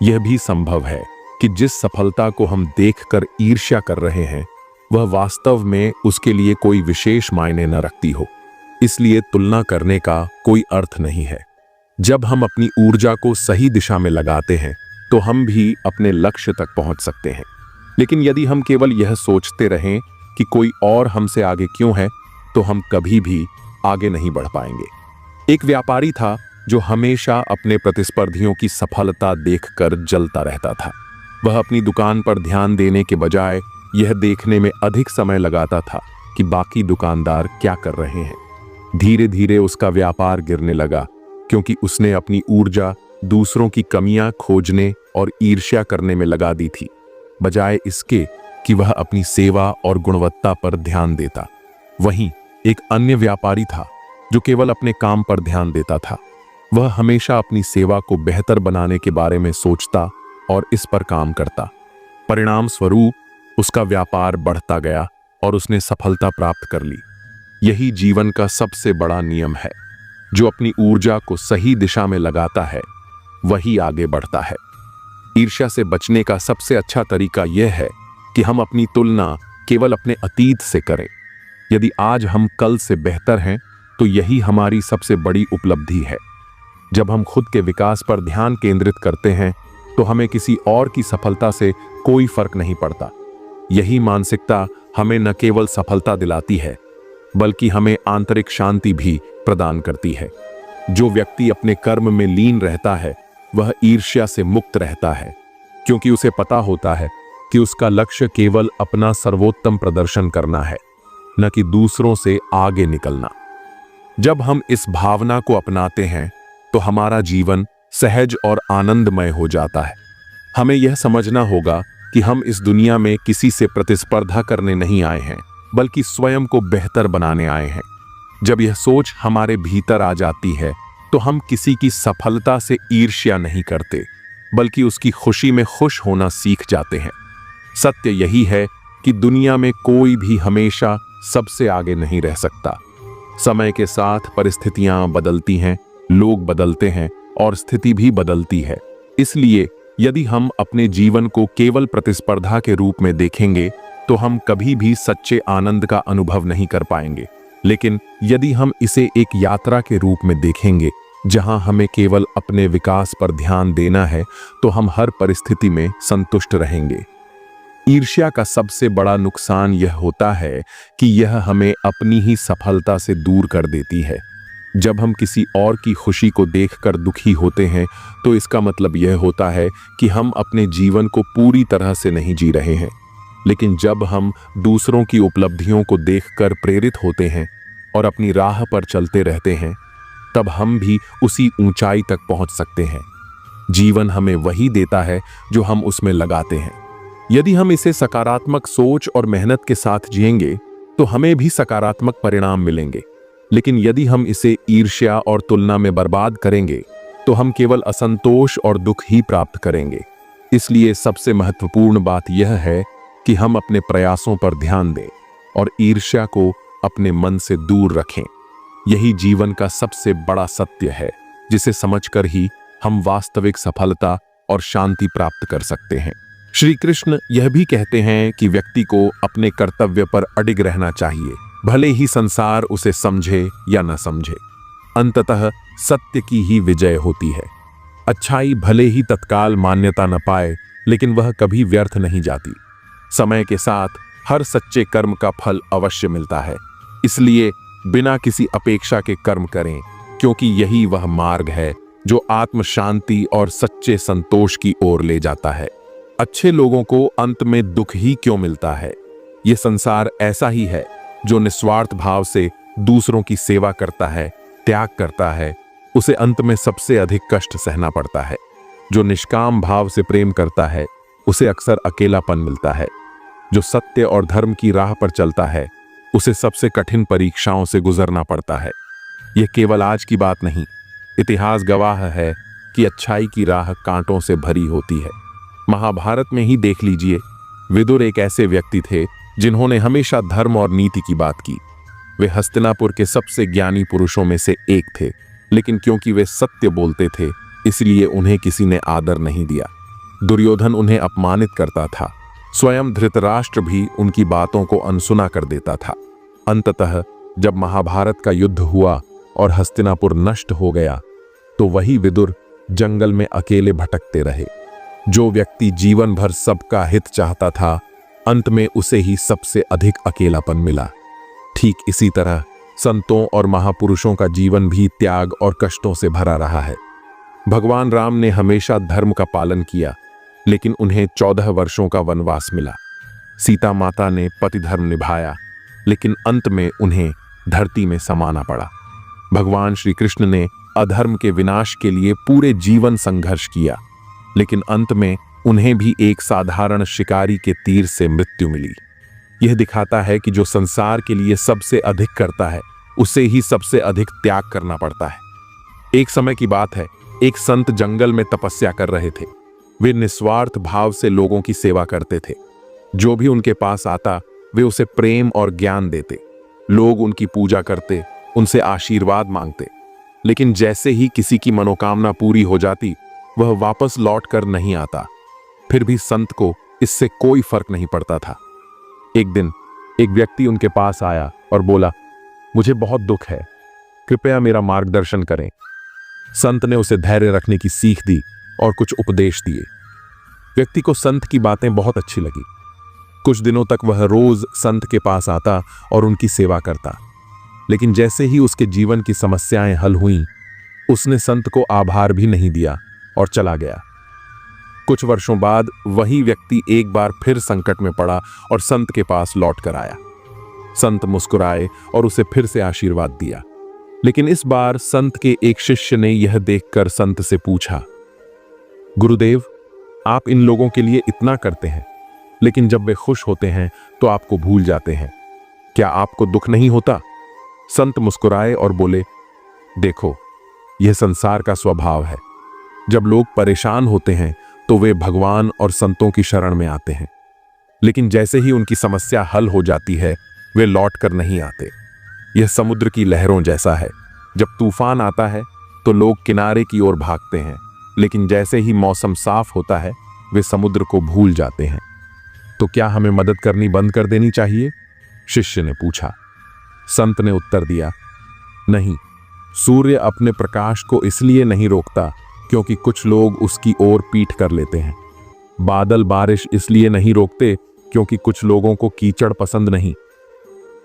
यह भी संभव है कि जिस सफलता को हम देखकर ईर्ष्या कर रहे हैं, वह वास्तव में उसके लिए कोई विशेष मायने न रखती हो। इसलिए तुलना करने का कोई अर्थ नहीं है। जब हम अपनी ऊर्जा को सही दिशा में लगाते हैं तो हम भी अपने लक्ष्य तक पहुंच सकते हैं। लेकिन यदि हम केवल यह सोचते रहें कि कोई और हमसे आगे क्यों है, तो हम कभी भी आगे नहीं बढ़ पाएंगे। एक व्यापारी था जो हमेशा अपने प्रतिस्पर्धियों की सफलता देखकर जलता रहता था। वह अपनी दुकान पर ध्यान देने के बजाय यह देखने में अधिक समय लगाता था कि बाकी दुकानदार क्या कर रहे हैं। धीरे धीरे उसका व्यापार गिरने लगा, क्योंकि उसने अपनी ऊर्जा दूसरों की कमियां खोजने और ईर्ष्या करने में लगा दी थी, बजाय इसके कि वह अपनी सेवा और गुणवत्ता पर ध्यान देता। वहीं एक अन्य व्यापारी था जो केवल अपने काम पर ध्यान देता था। वह हमेशा अपनी सेवा को बेहतर बनाने के बारे में सोचता और इस पर काम करता। परिणाम स्वरूप उसका व्यापार बढ़ता गया और उसने सफलता प्राप्त कर ली। यही जीवन का सबसे बड़ा नियम है। जो अपनी ऊर्जा को सही दिशा में लगाता है, वही आगे बढ़ता है। ईर्ष्या से बचने का सबसे अच्छा तरीका यह है कि हम अपनी तुलना केवल अपने अतीत से करें। यदि आज हम कल से बेहतर हैं, तो यही हमारी सबसे बड़ी उपलब्धि है। जब हम खुद के विकास पर ध्यान केंद्रित करते हैं, तो हमें किसी और की सफलता से कोई फर्क नहीं पड़ता। यही मानसिकता हमें न केवल सफलता दिलाती है, बल्कि हमें आंतरिक शांति भी प्रदान करती है। जो व्यक्ति अपने कर्म में लीन रहता है, वह ईर्ष्या से मुक्त रहता है, क्योंकि उसे पता होता है कि उसका लक्ष्य केवल अपना सर्वोत्तम प्रदर्शन करना है, न कि दूसरों से आगे निकलना। जब हम इस भावना को अपनाते हैं, तो हमारा जीवन सहज और आनंदमय हो जाता है। हमें यह समझना होगा कि हम इस दुनिया में किसी से प्रतिस्पर्धा करने नहीं आए हैं, बल्कि स्वयं को बेहतर बनाने आए हैं। जब यह सोच हमारे भीतर आ जाती है, तो हम किसी की सफलता से ईर्ष्या नहीं करते, बल्कि उसकी खुशी में खुश होना सीख जाते हैं। सत्य यही है कि दुनिया में कोई भी हमेशा सबसे आगे नहीं रह सकता। समय के साथ परिस्थितियां बदलती हैं, लोग बदलते हैं और स्थिति भी बदलती है। इसलिए यदि हम अपने जीवन को केवल प्रतिस्पर्धा के रूप में देखेंगे, तो हम कभी भी सच्चे आनंद का अनुभव नहीं कर पाएंगे। लेकिन यदि हम इसे एक यात्रा के रूप में देखेंगे, जहां हमें केवल अपने विकास पर ध्यान देना है, तो हम हर परिस्थिति में संतुष्ट रहेंगे। ईर्ष्या का सबसे बड़ा नुकसान यह होता है कि यह हमें अपनी ही सफलता से दूर कर देती है। जब हम किसी और की खुशी को देखकर दुखी होते हैं, तो इसका मतलब यह होता है कि हम अपने जीवन को पूरी तरह से नहीं जी रहे हैं। लेकिन जब हम दूसरों की उपलब्धियों को देखकर प्रेरित होते हैं और अपनी राह पर चलते रहते हैं, तब हम भी उसी ऊंचाई तक पहुंच सकते हैं। जीवन हमें वही देता है जो हम उसमें लगाते हैं। यदि हम इसे सकारात्मक सोच और मेहनत के साथ जिएंगे, तो हमें भी सकारात्मक परिणाम मिलेंगे। लेकिन यदि हम इसे ईर्ष्या और तुलना में बर्बाद करेंगे, तो हम केवल असंतोष और दुख ही प्राप्त करेंगे। इसलिए सबसे महत्वपूर्ण बात यह है कि हम अपने प्रयासों पर ध्यान दें और ईर्ष्या को अपने मन से दूर रखें। यही जीवन का सबसे बड़ा सत्य है, जिसे समझकर ही हम वास्तविक सफलता और शांति प्राप्त कर सकते हैं। श्री कृष्ण यह भी कहते हैं कि व्यक्ति को अपने कर्तव्य पर अडिग रहना चाहिए, भले ही संसार उसे समझे या न समझे। अंततः सत्य की ही विजय होती है। अच्छाई भले ही तत्काल मान्यता न पाए, लेकिन वह कभी व्यर्थ नहीं जाती। समय के साथ हर सच्चे कर्म का फल अवश्य मिलता है। इसलिए बिना किसी अपेक्षा के कर्म करें, क्योंकि यही वह मार्ग है जो आत्म शांति और सच्चे संतोष की ओर ले जाता है। अच्छे लोगों को अंत में दुख ही क्यों मिलता है? यह संसार ऐसा ही है जो निस्वार्थ भाव से दूसरों की सेवा करता है, त्याग करता है, उसे अंत में सबसे अधिक कष्ट सहना पड़ता है। जो निष्काम भाव से प्रेम करता है, उसे अक्सर अकेलापन मिलता है। जो सत्य और धर्म की राह पर चलता है, उसे सबसे कठिन परीक्षाओं से गुजरना पड़ता है। यह केवल आज की बात नहीं, इतिहास गवाह है कि अच्छाई की राह कांटों से भरी होती है। महाभारत में ही देख लीजिए, विदुर एक ऐसे व्यक्ति थे जिन्होंने हमेशा धर्म और नीति की बात की। वे हस्तिनापुर के सबसे ज्ञानी पुरुषों में से एक थे, लेकिन क्योंकि वे सत्य बोलते थे, इसलिए उन्हें किसी ने आदर नहीं दिया। दुर्योधन उन्हें अपमानित करता था, स्वयं धृतराष्ट्र भी उनकी बातों को अनसुना कर देता था। अंततः जब महाभारत का युद्ध हुआ और हस्तिनापुर नष्ट हो गया, तो वही विदुर जंगल में अकेले भटकते रहे। जो व्यक्ति जीवन भर सबका हित चाहता था, अंत में उसे ही सबसे अधिक अकेलापन मिला। ठीक इसी तरह संतों और महापुरुषों का जीवन भी त्याग और कष्टों से भरा रहा है। भगवान राम ने हमेशा धर्म का पालन किया, लेकिन उन्हें 14 वर्षों का वनवास मिला। सीता माता ने पति धर्म निभाया, लेकिन अंत में उन्हें धरती में समाना पड़ा। भगवान श्री कृष्ण ने अधर्म के विनाश के लिए पूरे जीवन संघर्ष किया, लेकिन अंत में उन्हें भी एक साधारण शिकारी के तीर से मृत्यु मिली। यह दिखाता है कि जो संसार के लिए सबसे अधिक करता है, उसे ही सबसे अधिक त्याग करना पड़ता है। एक समय की बात है, एक संत जंगल में तपस्या कर रहे थे। वे निस्वार्थ भाव से लोगों की सेवा करते थे। जो भी उनके पास आता, वे उसे प्रेम और ज्ञान देते। लोग उनकी पूजा करते, उनसे आशीर्वाद मांगते। लेकिन जैसे ही किसी की मनोकामना पूरी हो जाती, वह वापस लौट कर नहीं आता। फिर भी संत को इससे कोई फर्क नहीं पड़ता था। एक दिन एक व्यक्ति उनके पास आया और बोला, मुझे बहुत दुख है, कृपया मेरा मार्गदर्शन करें। संत ने उसे धैर्य रखने की सीख दी और कुछ उपदेश दिए। व्यक्ति को संत की बातें बहुत अच्छी लगी। कुछ दिनों तक वह रोज संत के पास आता और उनकी सेवा करता। लेकिन जैसे ही उसके जीवन की समस्याएं हल हुईं, उसने संत को आभार भी नहीं दिया और चला गया। कुछ वर्षों बाद वही व्यक्ति एक बार फिर संकट में पड़ा और संत के पास लौट कर आया। संत मुस्कुराए और उसे फिर से आशीर्वाद दिया। लेकिन इस बार संत के एक शिष्य ने यह देखकर संत से पूछा, गुरुदेव, आप इन लोगों के लिए इतना करते हैं, लेकिन जब वे खुश होते हैं तो आपको भूल जाते हैं। क्या आपको दुख नहीं होता? संत मुस्कुराए और बोले, देखो, यह संसार का स्वभाव है। जब लोग परेशान होते हैं तो वे भगवान और संतों की शरण में आते हैं, लेकिन जैसे ही उनकी समस्या हल हो जाती है, वे लौट कर नहीं आते। यह समुद्र की लहरों जैसा है। जब तूफान आता है तो लोग किनारे की ओर भागते हैं, लेकिन जैसे ही मौसम साफ होता है, वे समुद्र को भूल जाते हैं। तो क्या हमें मदद करनी बंद कर देनी चाहिए? शिष्य ने पूछा। संत ने उत्तर दिया, नहीं, सूर्य अपने प्रकाश को इसलिए नहीं रोकता क्योंकि कुछ लोग उसकी ओर पीठ कर लेते हैं। बादल बारिश इसलिए नहीं रोकते क्योंकि कुछ लोगों को कीचड़ पसंद नहीं।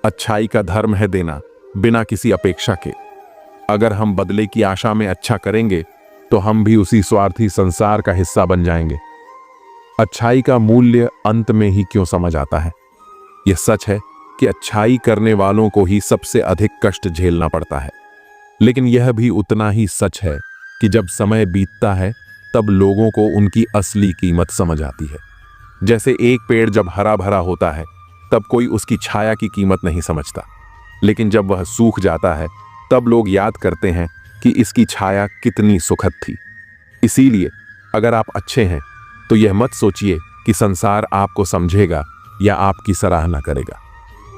अच्छाई का धर्म है देना, बिना किसी अपेक्षा के। अगर हम बदले की आशा में अच्छा करेंगे तो हम भी उसी स्वार्थी संसार का हिस्सा बन जाएंगे। अच्छाई का मूल्य अंत में ही क्यों समझ आता है? यह सच है कि अच्छाई करने वालों को ही सबसे अधिक कष्ट झेलना पड़ता है, लेकिन यह भी उतना ही सच है कि जब समय बीतता है तब लोगों को उनकी असली कीमत समझ आती है। जैसे एक पेड़ जब हरा भरा होता है तब कोई उसकी छाया की कीमत नहीं समझता, लेकिन जब वह सूख जाता है तब लोग याद करते हैं कि इसकी छाया कितनी सुखद थी। इसीलिए अगर आप अच्छे हैं तो यह मत सोचिए कि संसार आपको समझेगा या आपकी सराहना करेगा।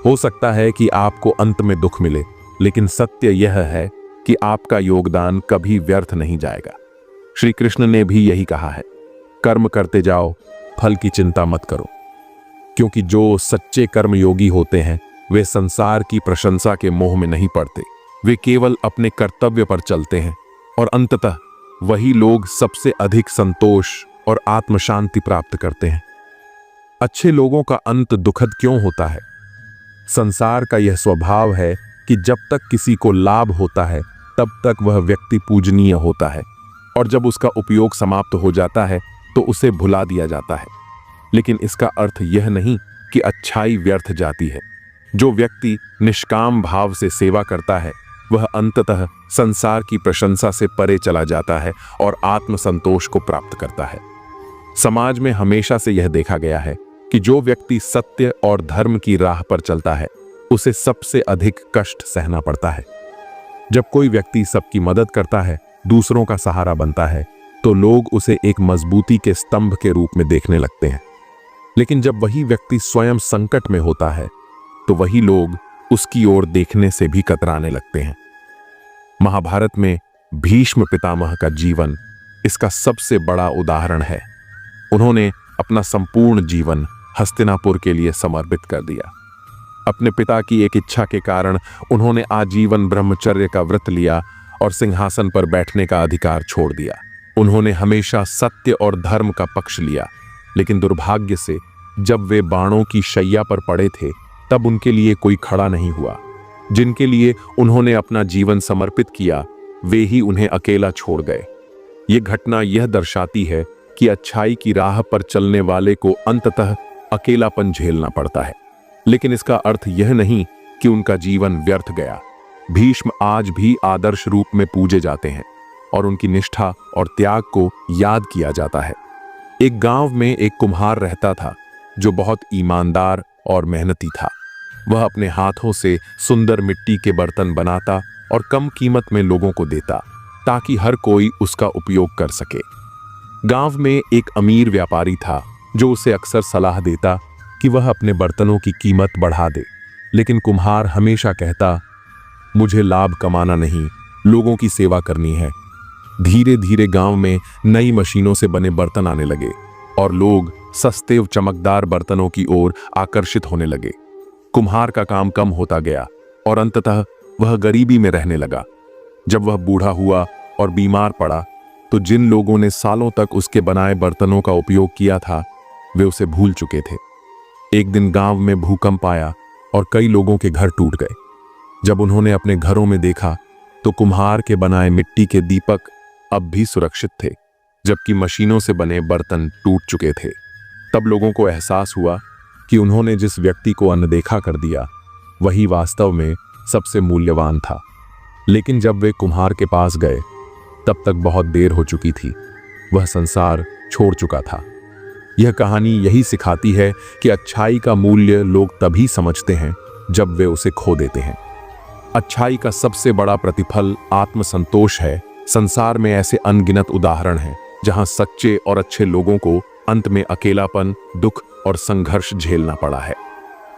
हो सकता है कि आपको अंत में दुख मिले, लेकिन सत्य यह है कि आपका योगदान कभी व्यर्थ नहीं जाएगा। श्री कृष्ण ने भी यही कहा है, कर्म करते जाओ, फल की चिंता मत करो। क्योंकि जो सच्चे कर्मयोगी होते हैं वे संसार की प्रशंसा के मोह में नहीं पड़ते, वे केवल अपने कर्तव्य पर चलते हैं और अंततः वही लोग सबसे अधिक संतोष और आत्मशांति प्राप्त करते हैं। अच्छे लोगों का अंत दुखद क्यों होता है? संसार का यह स्वभाव है कि जब तक किसी को लाभ होता है तब तक वह व्यक्ति पूजनीय होता है, और जब उसका उपयोग समाप्त हो जाता है तो उसे भुला दिया जाता है। लेकिन इसका अर्थ यह नहीं कि अच्छाई व्यर्थ जाती है। जो व्यक्ति निष्काम भाव से सेवा करता है वह अंततः संसार की प्रशंसा से परे चला जाता है और आत्मसंतोष को प्राप्त करता है। समाज में हमेशा से यह देखा गया है कि जो व्यक्ति सत्य और धर्म की राह पर चलता है उसे सबसे अधिक कष्ट सहना पड़ता है। जब कोई व्यक्ति सबकी मदद करता है, दूसरों का सहारा बनता है, तो लोग उसे एक मजबूती के स्तंभ के रूप में देखने लगते हैं। लेकिन जब वही व्यक्ति स्वयं संकट में होता है तो वही लोग उसकी ओर देखने से भी कतराने लगते हैं। महाभारत में भीष्म पितामह का जीवन इसका सबसे बड़ा उदाहरण है। उन्होंने अपना संपूर्ण जीवन हस्तिनापुर के लिए समर्पित कर दिया। अपने पिता की एक इच्छा के कारण उन्होंने आजीवन ब्रह्मचर्य का व्रत लिया और सिंहासन पर बैठने का अधिकार छोड़ दिया। उन्होंने हमेशा सत्य और धर्म का पक्ष लिया, लेकिन दुर्भाग्य से जब वे बाणों की शैया पर पड़े थे तब उनके लिए कोई खड़ा नहीं हुआ। जिनके लिए उन्होंने अपना जीवन समर्पित किया वे ही उन्हें अकेला छोड़ गए। ये घटना यह दर्शाती है कि अच्छाई की राह पर चलने वाले को अंततः अकेलापन झेलना पड़ता है, लेकिन इसका अर्थ यह नहीं कि उनका जीवन व्यर्थ गया। भीष्म आज भी आदर्श रूप में पूजे जाते हैं और उनकी निष्ठा और त्याग को याद किया जाता है। एक गांव में एक कुम्हार रहता था जो बहुत ईमानदार और मेहनती था। वह अपने हाथों से सुंदर मिट्टी के बर्तन बनाता और कम कीमत में लोगों को देता ताकि हर कोई उसका उपयोग कर सके। गांव में एक अमीर व्यापारी था जो उसे अक्सर सलाह देता कि वह अपने बर्तनों की कीमत बढ़ा दे, लेकिन कुम्हार हमेशा कहता, मुझे लाभ कमाना नहीं, लोगों की सेवा करनी है। धीरे धीरे गांव में नई मशीनों से बने बर्तन आने लगे और लोग सस्ते और चमकदार बर्तनों की ओर आकर्षित होने लगे। कुम्हार का काम कम होता गया और अंततः वह गरीबी में रहने लगा। जब वह बूढ़ा हुआ और बीमार पड़ा तो जिन लोगों ने सालों तक उसके बनाए बर्तनों का उपयोग किया था वे उसे भूल चुके थे। एक दिन गांव में भूकंप आया और कई लोगों के घर टूट गए। जब उन्होंने अपने घरों में देखा तो कुम्हार के बनाए मिट्टी के दीपक अब भी सुरक्षित थे, जबकि मशीनों से बने बर्तन टूट चुके थे। तब लोगों को एहसास हुआ कि उन्होंने जिस व्यक्ति को अनदेखा कर दिया वही वास्तव में सबसे मूल्यवान था। लेकिन जब वे कुम्हार के पास गए तब तक बहुत देर हो चुकी थी। वह संसार छोड़ चुका था। यह कहानी यही सिखाती है कि अच्छाई का मूल्य लोग तभी समझते हैं जब वे उसे खो देते हैं। अच्छाई का सबसे बड़ा प्रतिफल आत्मसंतोष है। संसार में ऐसे अनगिनत उदाहरण हैं जहां सच्चे और अच्छे लोगों को अंत में अकेलापन, दुख और संघर्ष झेलना पड़ा है।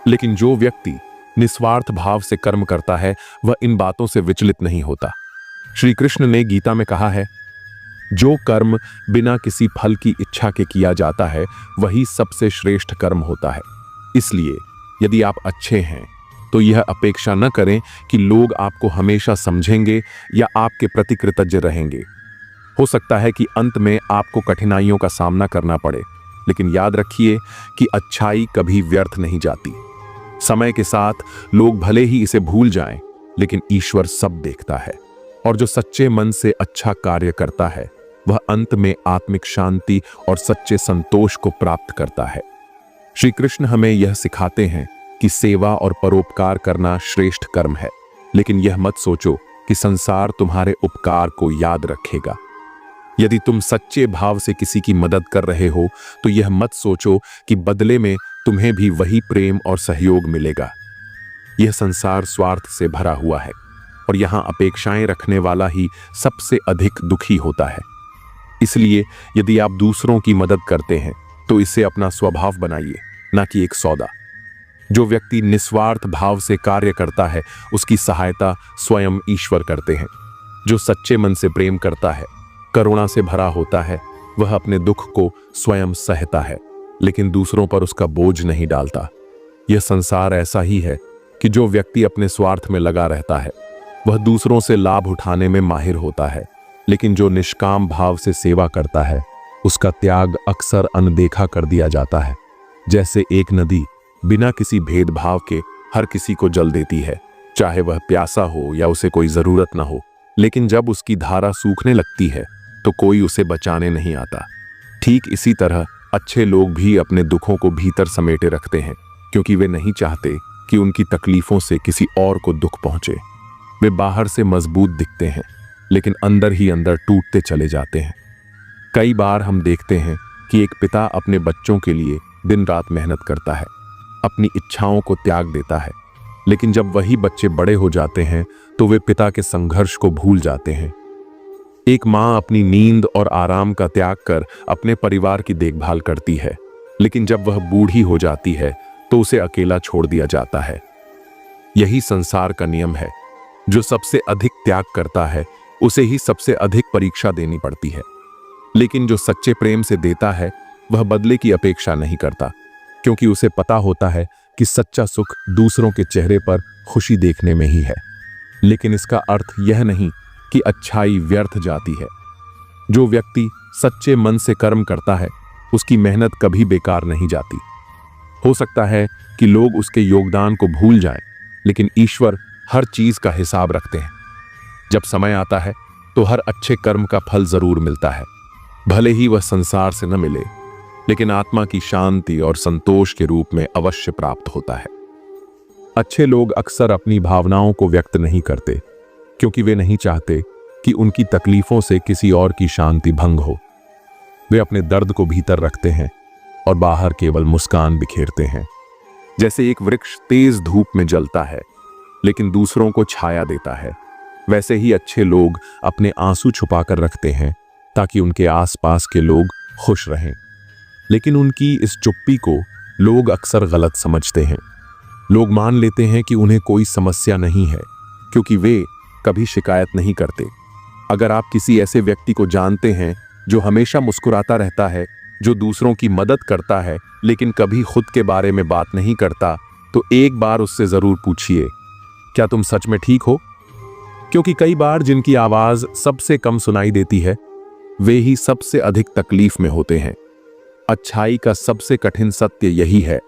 लेकिन जो व्यक्ति निस्वार्थ भाव से कर्म करता है वह इन बातों से विचलित नहीं होता। श्री कृष्ण ने गीता में कहा है, जो कर्म बिना किसी फल की इच्छा के किया जाता है वही सबसे श्रेष्ठ कर्म होता है। इसलिए यदि आप अच्छे हैं तो यह अपेक्षा न करें कि लोग आपको हमेशा समझेंगे या आपके प्रति कृतज्ञ रहेंगे। हो सकता है कि अंत में आपको कठिनाइयों का सामना करना पड़े, लेकिन याद रखिए कि अच्छाई कभी व्यर्थ नहीं जाती। समय के साथ लोग भले ही इसे भूल जाएं, लेकिन ईश्वर सब देखता है और जो सच्चे मन से अच्छा कार्य करता है वह अंत में आत्मिक शांति और सच्चे संतोष को प्राप्त करता है। श्री कृष्ण हमें यह सिखाते हैं कि सेवा और परोपकार करना श्रेष्ठ कर्म है, लेकिन यह मत सोचो कि संसार तुम्हारे उपकार को याद रखेगा। यदि तुम सच्चे भाव से किसी की मदद कर रहे हो तो यह मत सोचो कि बदले में तुम्हें भी वही प्रेम और सहयोग मिलेगा। यह संसार स्वार्थ से भरा हुआ है और यहाँ अपेक्षाएं रखने वाला ही सबसे अधिक दुखी होता है। इसलिए यदि आप दूसरों की मदद करते हैं तो इसे अपना स्वभाव बनाइए, ना कि एक सौदा। जो व्यक्ति निस्वार्थ भाव से कार्य करता है उसकी सहायता स्वयं ईश्वर करते हैं। जो सच्चे मन से प्रेम करता है, करुणा से भरा होता है, वह अपने दुख को स्वयं सहता है, लेकिन दूसरों पर उसका बोझ नहीं डालता। यह संसार ऐसा ही है कि जो व्यक्ति अपने स्वार्थ में लगा रहता है वह दूसरों से लाभ उठाने में माहिर होता है, लेकिन जो निष्काम भाव से सेवा करता है उसका त्याग अक्सर अनदेखा कर दिया जाता है। जैसे एक नदी बिना किसी भेदभाव के हर किसी को जल देती है, चाहे वह प्यासा हो या उसे कोई जरूरत ना हो, लेकिन जब उसकी धारा सूखने लगती है तो कोई उसे बचाने नहीं आता। ठीक इसी तरह अच्छे लोग भी अपने दुखों को भीतर समेटे रखते हैं, क्योंकि वे नहीं चाहते कि उनकी तकलीफों से किसी और को दुख पहुंचे। वे बाहर से मजबूत दिखते हैं, लेकिन अंदर ही अंदर टूटते चले जाते हैं। कई बार हम देखते हैं कि एक पिता अपने बच्चों के लिए दिन रात मेहनत करता है, अपनी इच्छाओं को त्याग देता है, लेकिन जब वही बच्चे बड़े हो जाते हैं तो वे पिता के संघर्ष को भूल जाते हैं। एक माँ अपनी नींद और आराम का त्याग कर अपने परिवार की देखभाल करती है, लेकिन जब वह बूढ़ी हो जाती है तो उसे अकेला छोड़ दिया जाता है। यही संसार का नियम है। जो सबसे अधिक त्याग करता है उसे ही सबसे अधिक परीक्षा देनी पड़ती है, लेकिन जो सच्चे प्रेम से देता है वह बदले की अपेक्षा नहीं करता, क्योंकि उसे पता होता है कि सच्चा सुख दूसरों के चेहरे पर खुशी देखने में ही है। लेकिन इसका अर्थ यह नहीं कि अच्छाई व्यर्थ जाती है। जो व्यक्ति सच्चे मन से कर्म करता है उसकी मेहनत कभी बेकार नहीं जाती। हो सकता है कि लोग उसके योगदान को भूल जाएं, लेकिन ईश्वर हर चीज का हिसाब रखते हैं। जब समय आता है तो हर अच्छे कर्म का फल जरूर मिलता है, भले ही वह संसार से न मिले, लेकिन आत्मा की शांति और संतोष के रूप में अवश्य प्राप्त होता है। अच्छे लोग अक्सर अपनी भावनाओं को व्यक्त नहीं करते, क्योंकि वे नहीं चाहते कि उनकी तकलीफों से किसी और की शांति भंग हो। वे अपने दर्द को भीतर रखते हैं और बाहर केवल मुस्कान बिखेरते हैं। जैसे एक वृक्ष तेज धूप में जलता है लेकिन दूसरों को छाया देता है, वैसे ही अच्छे लोग अपने आंसू छुपाकर रखते हैं ताकि उनके आसपास के लोग खुश रहें। लेकिन उनकी इस चुप्पी को लोग अक्सर गलत समझते हैं। लोग मान लेते हैं कि उन्हें कोई समस्या नहीं है, क्योंकि वे कभी शिकायत नहीं करते। अगर आप किसी ऐसे व्यक्ति को जानते हैं जो हमेशा मुस्कुराता रहता है, जो दूसरों की मदद करता है लेकिन कभी खुद के बारे में बात नहीं करता, तो एक बार उससे जरूर पूछिए, क्या तुम सच में ठीक हो? क्योंकि कई बार जिनकी आवाज सबसे कम सुनाई देती है वे ही सबसे अधिक तकलीफ में होते हैं। अच्छाई का सबसे कठिन सत्य यही है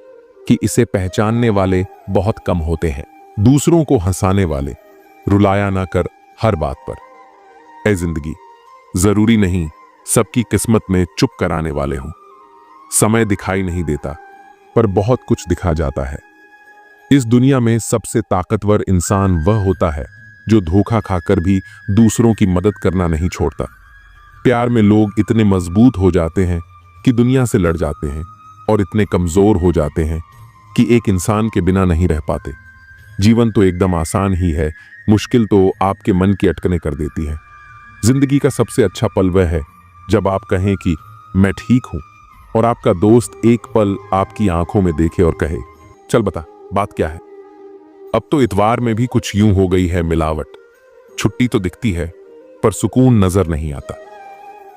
कि इसे पहचानने वाले बहुत कम होते हैं। दूसरों को हंसाने वाले, रुलाया ना कर हर बात पर। ऐ जिंदगी, जरूरी नहीं सबकी किस्मत में चुप कराने वाले हों। समय दिखाई नहीं देता, पर बहुत कुछ दिखा जाता है। इस दुनिया में सबसे ताकतवर इंसान वह होता है जो धोखा खाकर भी दूसरों की मदद करना नहीं छोड़ता। प्यार में लोग इतने मजबूत हो जाते हैं कि दुनिया से लड़ जाते हैं, और इतने कमजोर हो जाते हैं कि एक इंसान के बिना नहीं रह पाते। जीवन तो एकदम आसान ही है, मुश्किल तो आपके मन की अटकनें कर देती है। जिंदगी का सबसे अच्छा पल वह है जब आप कहें कि मैं ठीक हूं, और आपका दोस्त एक पल आपकी आंखों में देखे और कहे, चल बता बात क्या है। अब तो इतवार में भी कुछ यूं हो गई है मिलावट। छुट्टी तो दिखती है पर सुकून नजर नहीं आता।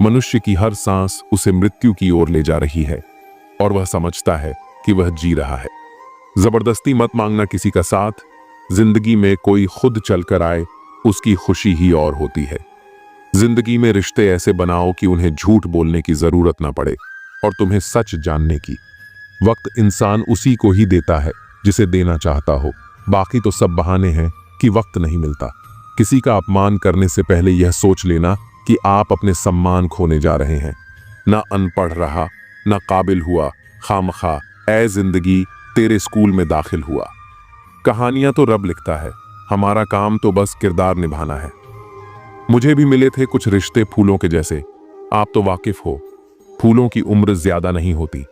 मनुष्य की हर सांस उसे मृत्यु की ओर ले जा रही है, और वह समझता है कि वह जी रहा है। जबरदस्ती मत मांगना किसी का साथ। जिंदगी में कोई खुद चलकर आए उसकी खुशी ही और होती है। जिंदगी में रिश्ते ऐसे बनाओ कि उन्हें झूठ बोलने की जरूरत ना पड़े और तुम्हें सच जानने की। वक्त इंसान उसी को ही देता है जिसे देना चाहता हो। बाकी तो सब बहाने हैं कि वक्त नहीं मिलता। किसी का अपमान करने से पहले यह सोच लेना कि आप अपने सम्मान खोने जा रहे हैं। ना अनपढ़ रहा, ना काबिल हुआ, खामखा ऐ जिंदगी तेरे स्कूल में दाखिल हुआ। कहानियां तो रब लिखता है, हमारा काम तो बस किरदार निभाना है। मुझे भी मिले थे कुछ रिश्ते फूलों के जैसे। आप तो वाकिफ हो, फूलों की उम्र ज्यादा नहीं होती।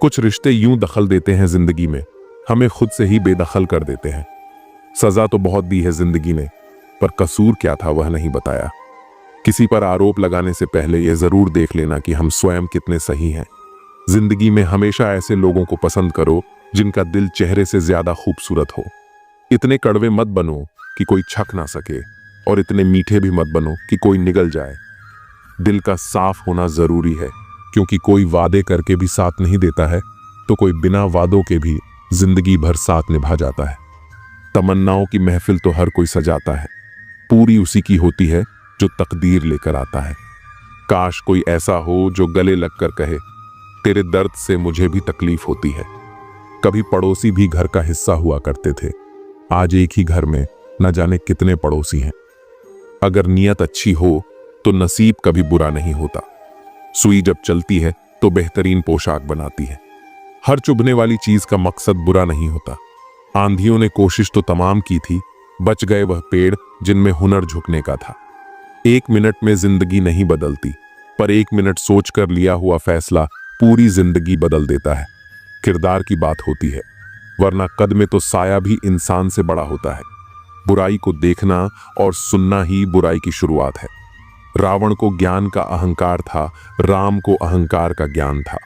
कुछ रिश्ते यूं दखल देते हैं जिंदगी में, हमें खुद से ही बेदखल कर देते हैं। सजा तो बहुत दी है जिंदगी ने, पर कसूर क्या था वह नहीं बताया। किसी पर आरोप लगाने से पहले यह जरूर देख लेना कि हम स्वयं कितने सही हैं। जिंदगी में हमेशा ऐसे लोगों को पसंद करो जिनका दिल चेहरे से ज्यादा खूबसूरत हो। इतने कड़वे मत बनो कि कोई छक ना सके, और इतने मीठे भी मत बनो कि कोई निगल जाए। दिल का साफ होना जरूरी है, क्योंकि कोई वादे करके भी साथ नहीं देता है, तो कोई बिना वादों के भी जिंदगी भर साथ निभा जाता है। तमन्नाओं की महफिल तो हर कोई सजाता है, पूरी उसी की होती है जो तकदीर लेकर आता है। काश कोई ऐसा हो जो गले लगकर कहे, तेरे दर्द से मुझे भी तकलीफ होती है। कभी पड़ोसी भी घर का हिस्सा हुआ करते थे, आज एक ही घर में न जाने कितने पड़ोसी हैं। अगर नीयत अच्छी हो तो नसीब कभी बुरा नहीं होता। सुई जब चलती है तो बेहतरीन पोशाक बनाती है। हर चुभने वाली चीज का मकसद बुरा नहीं होता। आंधियों ने कोशिश तो तमाम की थी, बच गए वह पेड़ जिनमें हुनर झुकने का था। 1 मिनट में जिंदगी नहीं बदलती, पर 1 मिनट सोचकर लिया हुआ फैसला पूरी जिंदगी बदल देता है। किरदार की बात होती है, वरना कद में तो साया भी इंसान से बड़ा होता है। बुराई को देखना और सुनना ही बुराई की शुरुआत है। रावण को ज्ञान का अहंकार था, राम को अहंकार का ज्ञान था।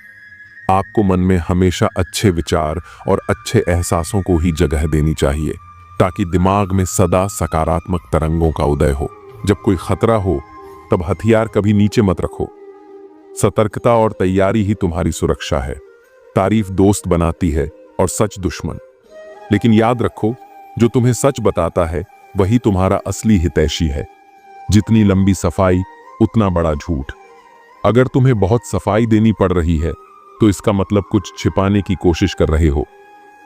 आपको मन में हमेशा अच्छे विचार और अच्छे एहसासों को ही जगह देनी चाहिए, ताकि दिमाग में सदा सकारात्मक तरंगों का उदय हो। जब कोई खतरा हो तब हथियार कभी नीचे मत रखो। सतर्कता और तैयारी ही तुम्हारी सुरक्षा है। तारीफ दोस्त बनाती है और सच दुश्मन। लेकिन याद रखो, जो तुम्हें सच बताता है वही तुम्हारा असली हितैषी है। जितनी लंबी सफाई उतना बड़ा झूठ। अगर तुम्हें बहुत सफाई देनी पड़ रही है तो इसका मतलब कुछ छिपाने की कोशिश कर रहे हो।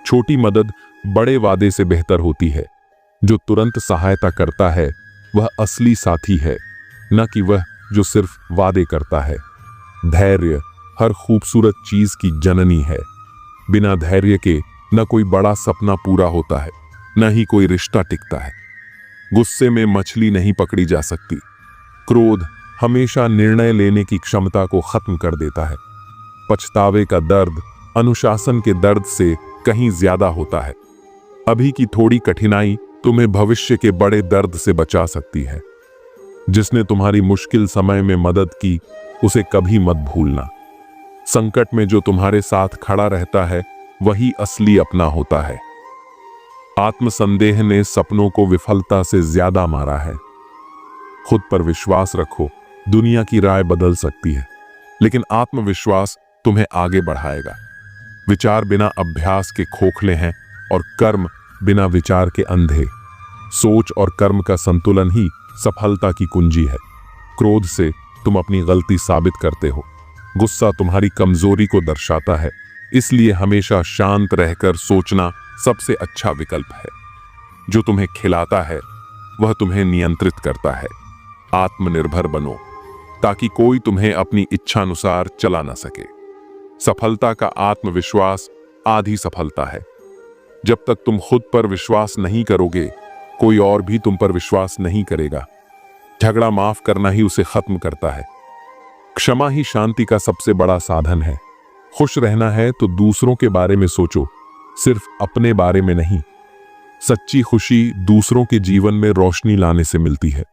छोटी मदद बड़े वादे से बेहतर होती है। जो तुरंत सहायता करता है वह असली साथी है, न कि वह जो सिर्फ वादे करता है। धैर्य हर खूबसूरत चीज की जननी है। बिना धैर्य के न कोई बड़ा सपना पूरा होता है, न ही कोई रिश्ता टिकता है। गुस्से में मछली नहीं पकड़ी जा सकती। क्रोध हमेशा निर्णय लेने की क्षमता को खत्म कर देता है। पछतावे का दर्द अनुशासन के दर्द से कहीं ज्यादा होता है। अभी की थोड़ी कठिनाई तुम्हें भविष्य के बड़े दर्द से बचा सकती है। जिसने तुम्हारी मुश्किल समय में मदद की उसे कभी मत भूलना। संकट में जो तुम्हारे साथ खड़ा रहता है वही असली अपना होता है। आत्मसंदेह ने सपनों को विफलता से ज्यादा मारा है। खुद पर विश्वास रखो। दुनिया की राय बदल सकती है, लेकिन आत्मविश्वास तुम्हें आगे बढ़ाएगा। विचार बिना अभ्यास के खोखले हैं और कर्म बिना विचार के अंधे। सोच और कर्म का संतुलन ही सफलता की कुंजी है। क्रोध से तुम अपनी गलती साबित करते हो। गुस्सा तुम्हारी कमजोरी को दर्शाता है। इसलिए हमेशा शांत रहकर सोचना सबसे अच्छा विकल्प है। जो तुम्हें खिलाता है वह तुम्हें नियंत्रित करता है। आत्मनिर्भर बनो, ताकि कोई तुम्हें अपनी इच्छानुसार चला ना सके। सफलता का आत्मविश्वास आधी सफलता है। जब तक तुम खुद पर विश्वास नहीं करोगे, कोई और भी तुम पर विश्वास नहीं करेगा। झगड़ा माफ करना ही उसे खत्म करता है। क्षमा ही शांति का सबसे बड़ा साधन है। खुश रहना है तो दूसरों के बारे में सोचो, सिर्फ अपने बारे में नहीं। सच्ची खुशी दूसरों के जीवन में रोशनी लाने से मिलती है।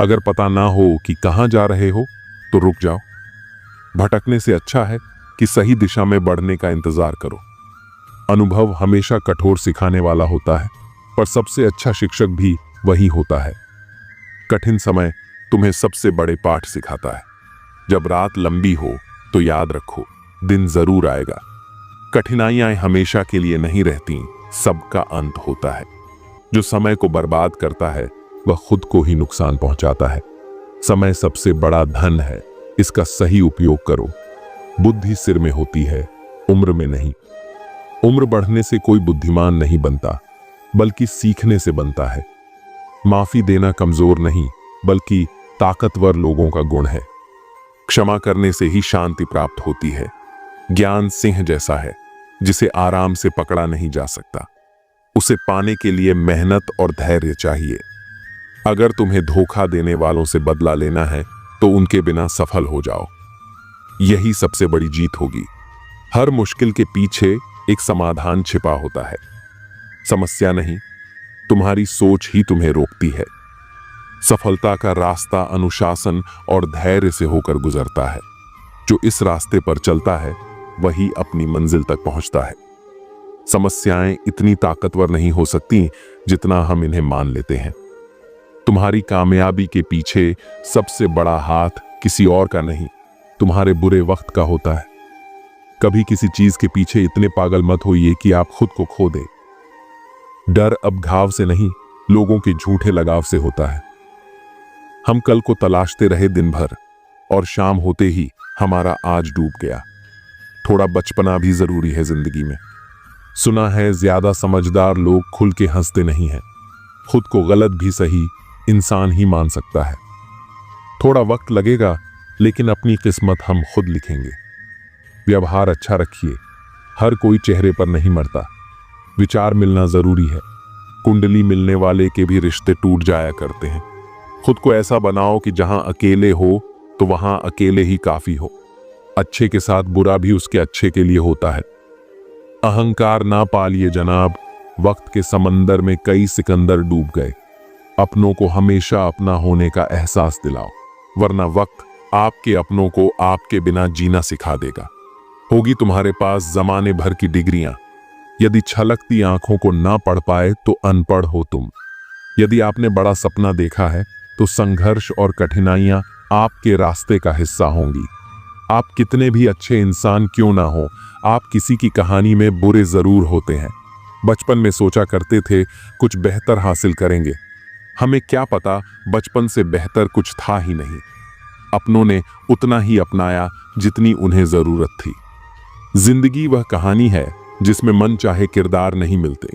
अगर पता ना हो कि कहां जा रहे हो तो रुक जाओ। भटकने से अच्छा है कि सही दिशा में बढ़ने का इंतजार करो। अनुभव हमेशा कठोर सिखाने वाला होता है, पर सबसे अच्छा शिक्षक भी वही होता है। कठिन समय तुम्हें सबसे बड़े पाठ सिखाता है। जब रात लंबी हो तो याद रखो, दिन जरूर आएगा। कठिनाइयां हमेशा के लिए नहीं रहती, सबका अंत होता है। जो समय को बर्बाद करता है वह खुद को ही नुकसान पहुंचाता है। समय सबसे बड़ा धन है, इसका सही उपयोग करो। बुद्धि सिर में होती है, उम्र में नहीं। उम्र बढ़ने से कोई बुद्धिमान नहीं बनता, बल्कि सीखने से बनता है। माफी देना कमजोर नहीं, बल्कि ताकतवर लोगों का गुण है। क्षमा करने से ही शांति प्राप्त होती है। ज्ञान सिंह जैसा है, जिसे आराम से पकड़ा नहीं जा सकता। उसे पाने के लिए मेहनत और धैर्य चाहिए। अगर तुम्हें धोखा देने वालों से बदला लेना है तो उनके बिना सफल हो जाओ। यही सबसे बड़ी जीत होगी। हर मुश्किल के पीछे एक समाधान छिपा होता है। समस्या नहीं, तुम्हारी सोच ही तुम्हें रोकती है। सफलता का रास्ता अनुशासन और धैर्य से होकर गुजरता है। जो इस रास्ते पर चलता है वही अपनी मंजिल तक पहुंचता है। समस्याएं इतनी ताकतवर नहीं हो सकती जितना हम इन्हें मान लेते हैं। तुम्हारी कामयाबी के पीछे सबसे बड़ा हाथ किसी और का नहीं, तुम्हारे बुरे वक्त का होता है। कभी किसी चीज के पीछे इतने पागल मत होइए कि आप खुद को खो दे। डर अब घाव से नहीं, लोगों के झूठे लगाव से होता है। हम कल को तलाशते रहे दिन भर और शाम होते ही हमारा आज डूब गया। थोड़ा बचपना भी जरूरी है जिंदगी में। सुना है ज्यादा समझदार लोग खुल के हंसते नहीं हैं। खुद को गलत भी सही इंसान ही मान सकता है। थोड़ा वक्त लगेगा लेकिन अपनी किस्मत हम खुद लिखेंगे। व्यवहार अच्छा रखिए, हर कोई चेहरे पर नहीं मरता। विचार मिलना जरूरी है। कुंडली मिलने वाले के भी रिश्ते टूट जाया करते हैं। खुद को ऐसा बनाओ कि जहां अकेले हो तो वहां अकेले ही काफी हो। अच्छे के साथ बुरा भी उसके अच्छे के लिए होता है। अहंकार ना पालिए जनाब, वक्त के समंदर में कई सिकंदर डूब गए। अपनों को हमेशा अपना होने का एहसास दिलाओ, वरना वक्त आपके अपनों को आपके बिना जीना सिखा देगा। होगी तुम्हारे पास जमाने भर की डिग्रियां, यदि छलकती आंखों को ना पढ़ पाए तो अनपढ़ हो तुम। यदि आपने बड़ा सपना देखा है तो संघर्ष और कठिनाइयां आपके रास्ते का हिस्सा होंगी। आप कितने भी अच्छे इंसान क्यों ना हो, आप किसी की कहानी में बुरे जरूर होते हैं। बचपन में सोचा करते थे कुछ बेहतर हासिल करेंगे। हमें क्या पता बचपन से बेहतर कुछ था ही नहीं। अपनों ने उतना ही अपनाया जितनी उन्हें जरूरत थी। जिंदगी वह कहानी है जिसमें मन चाहे किरदार नहीं मिलते।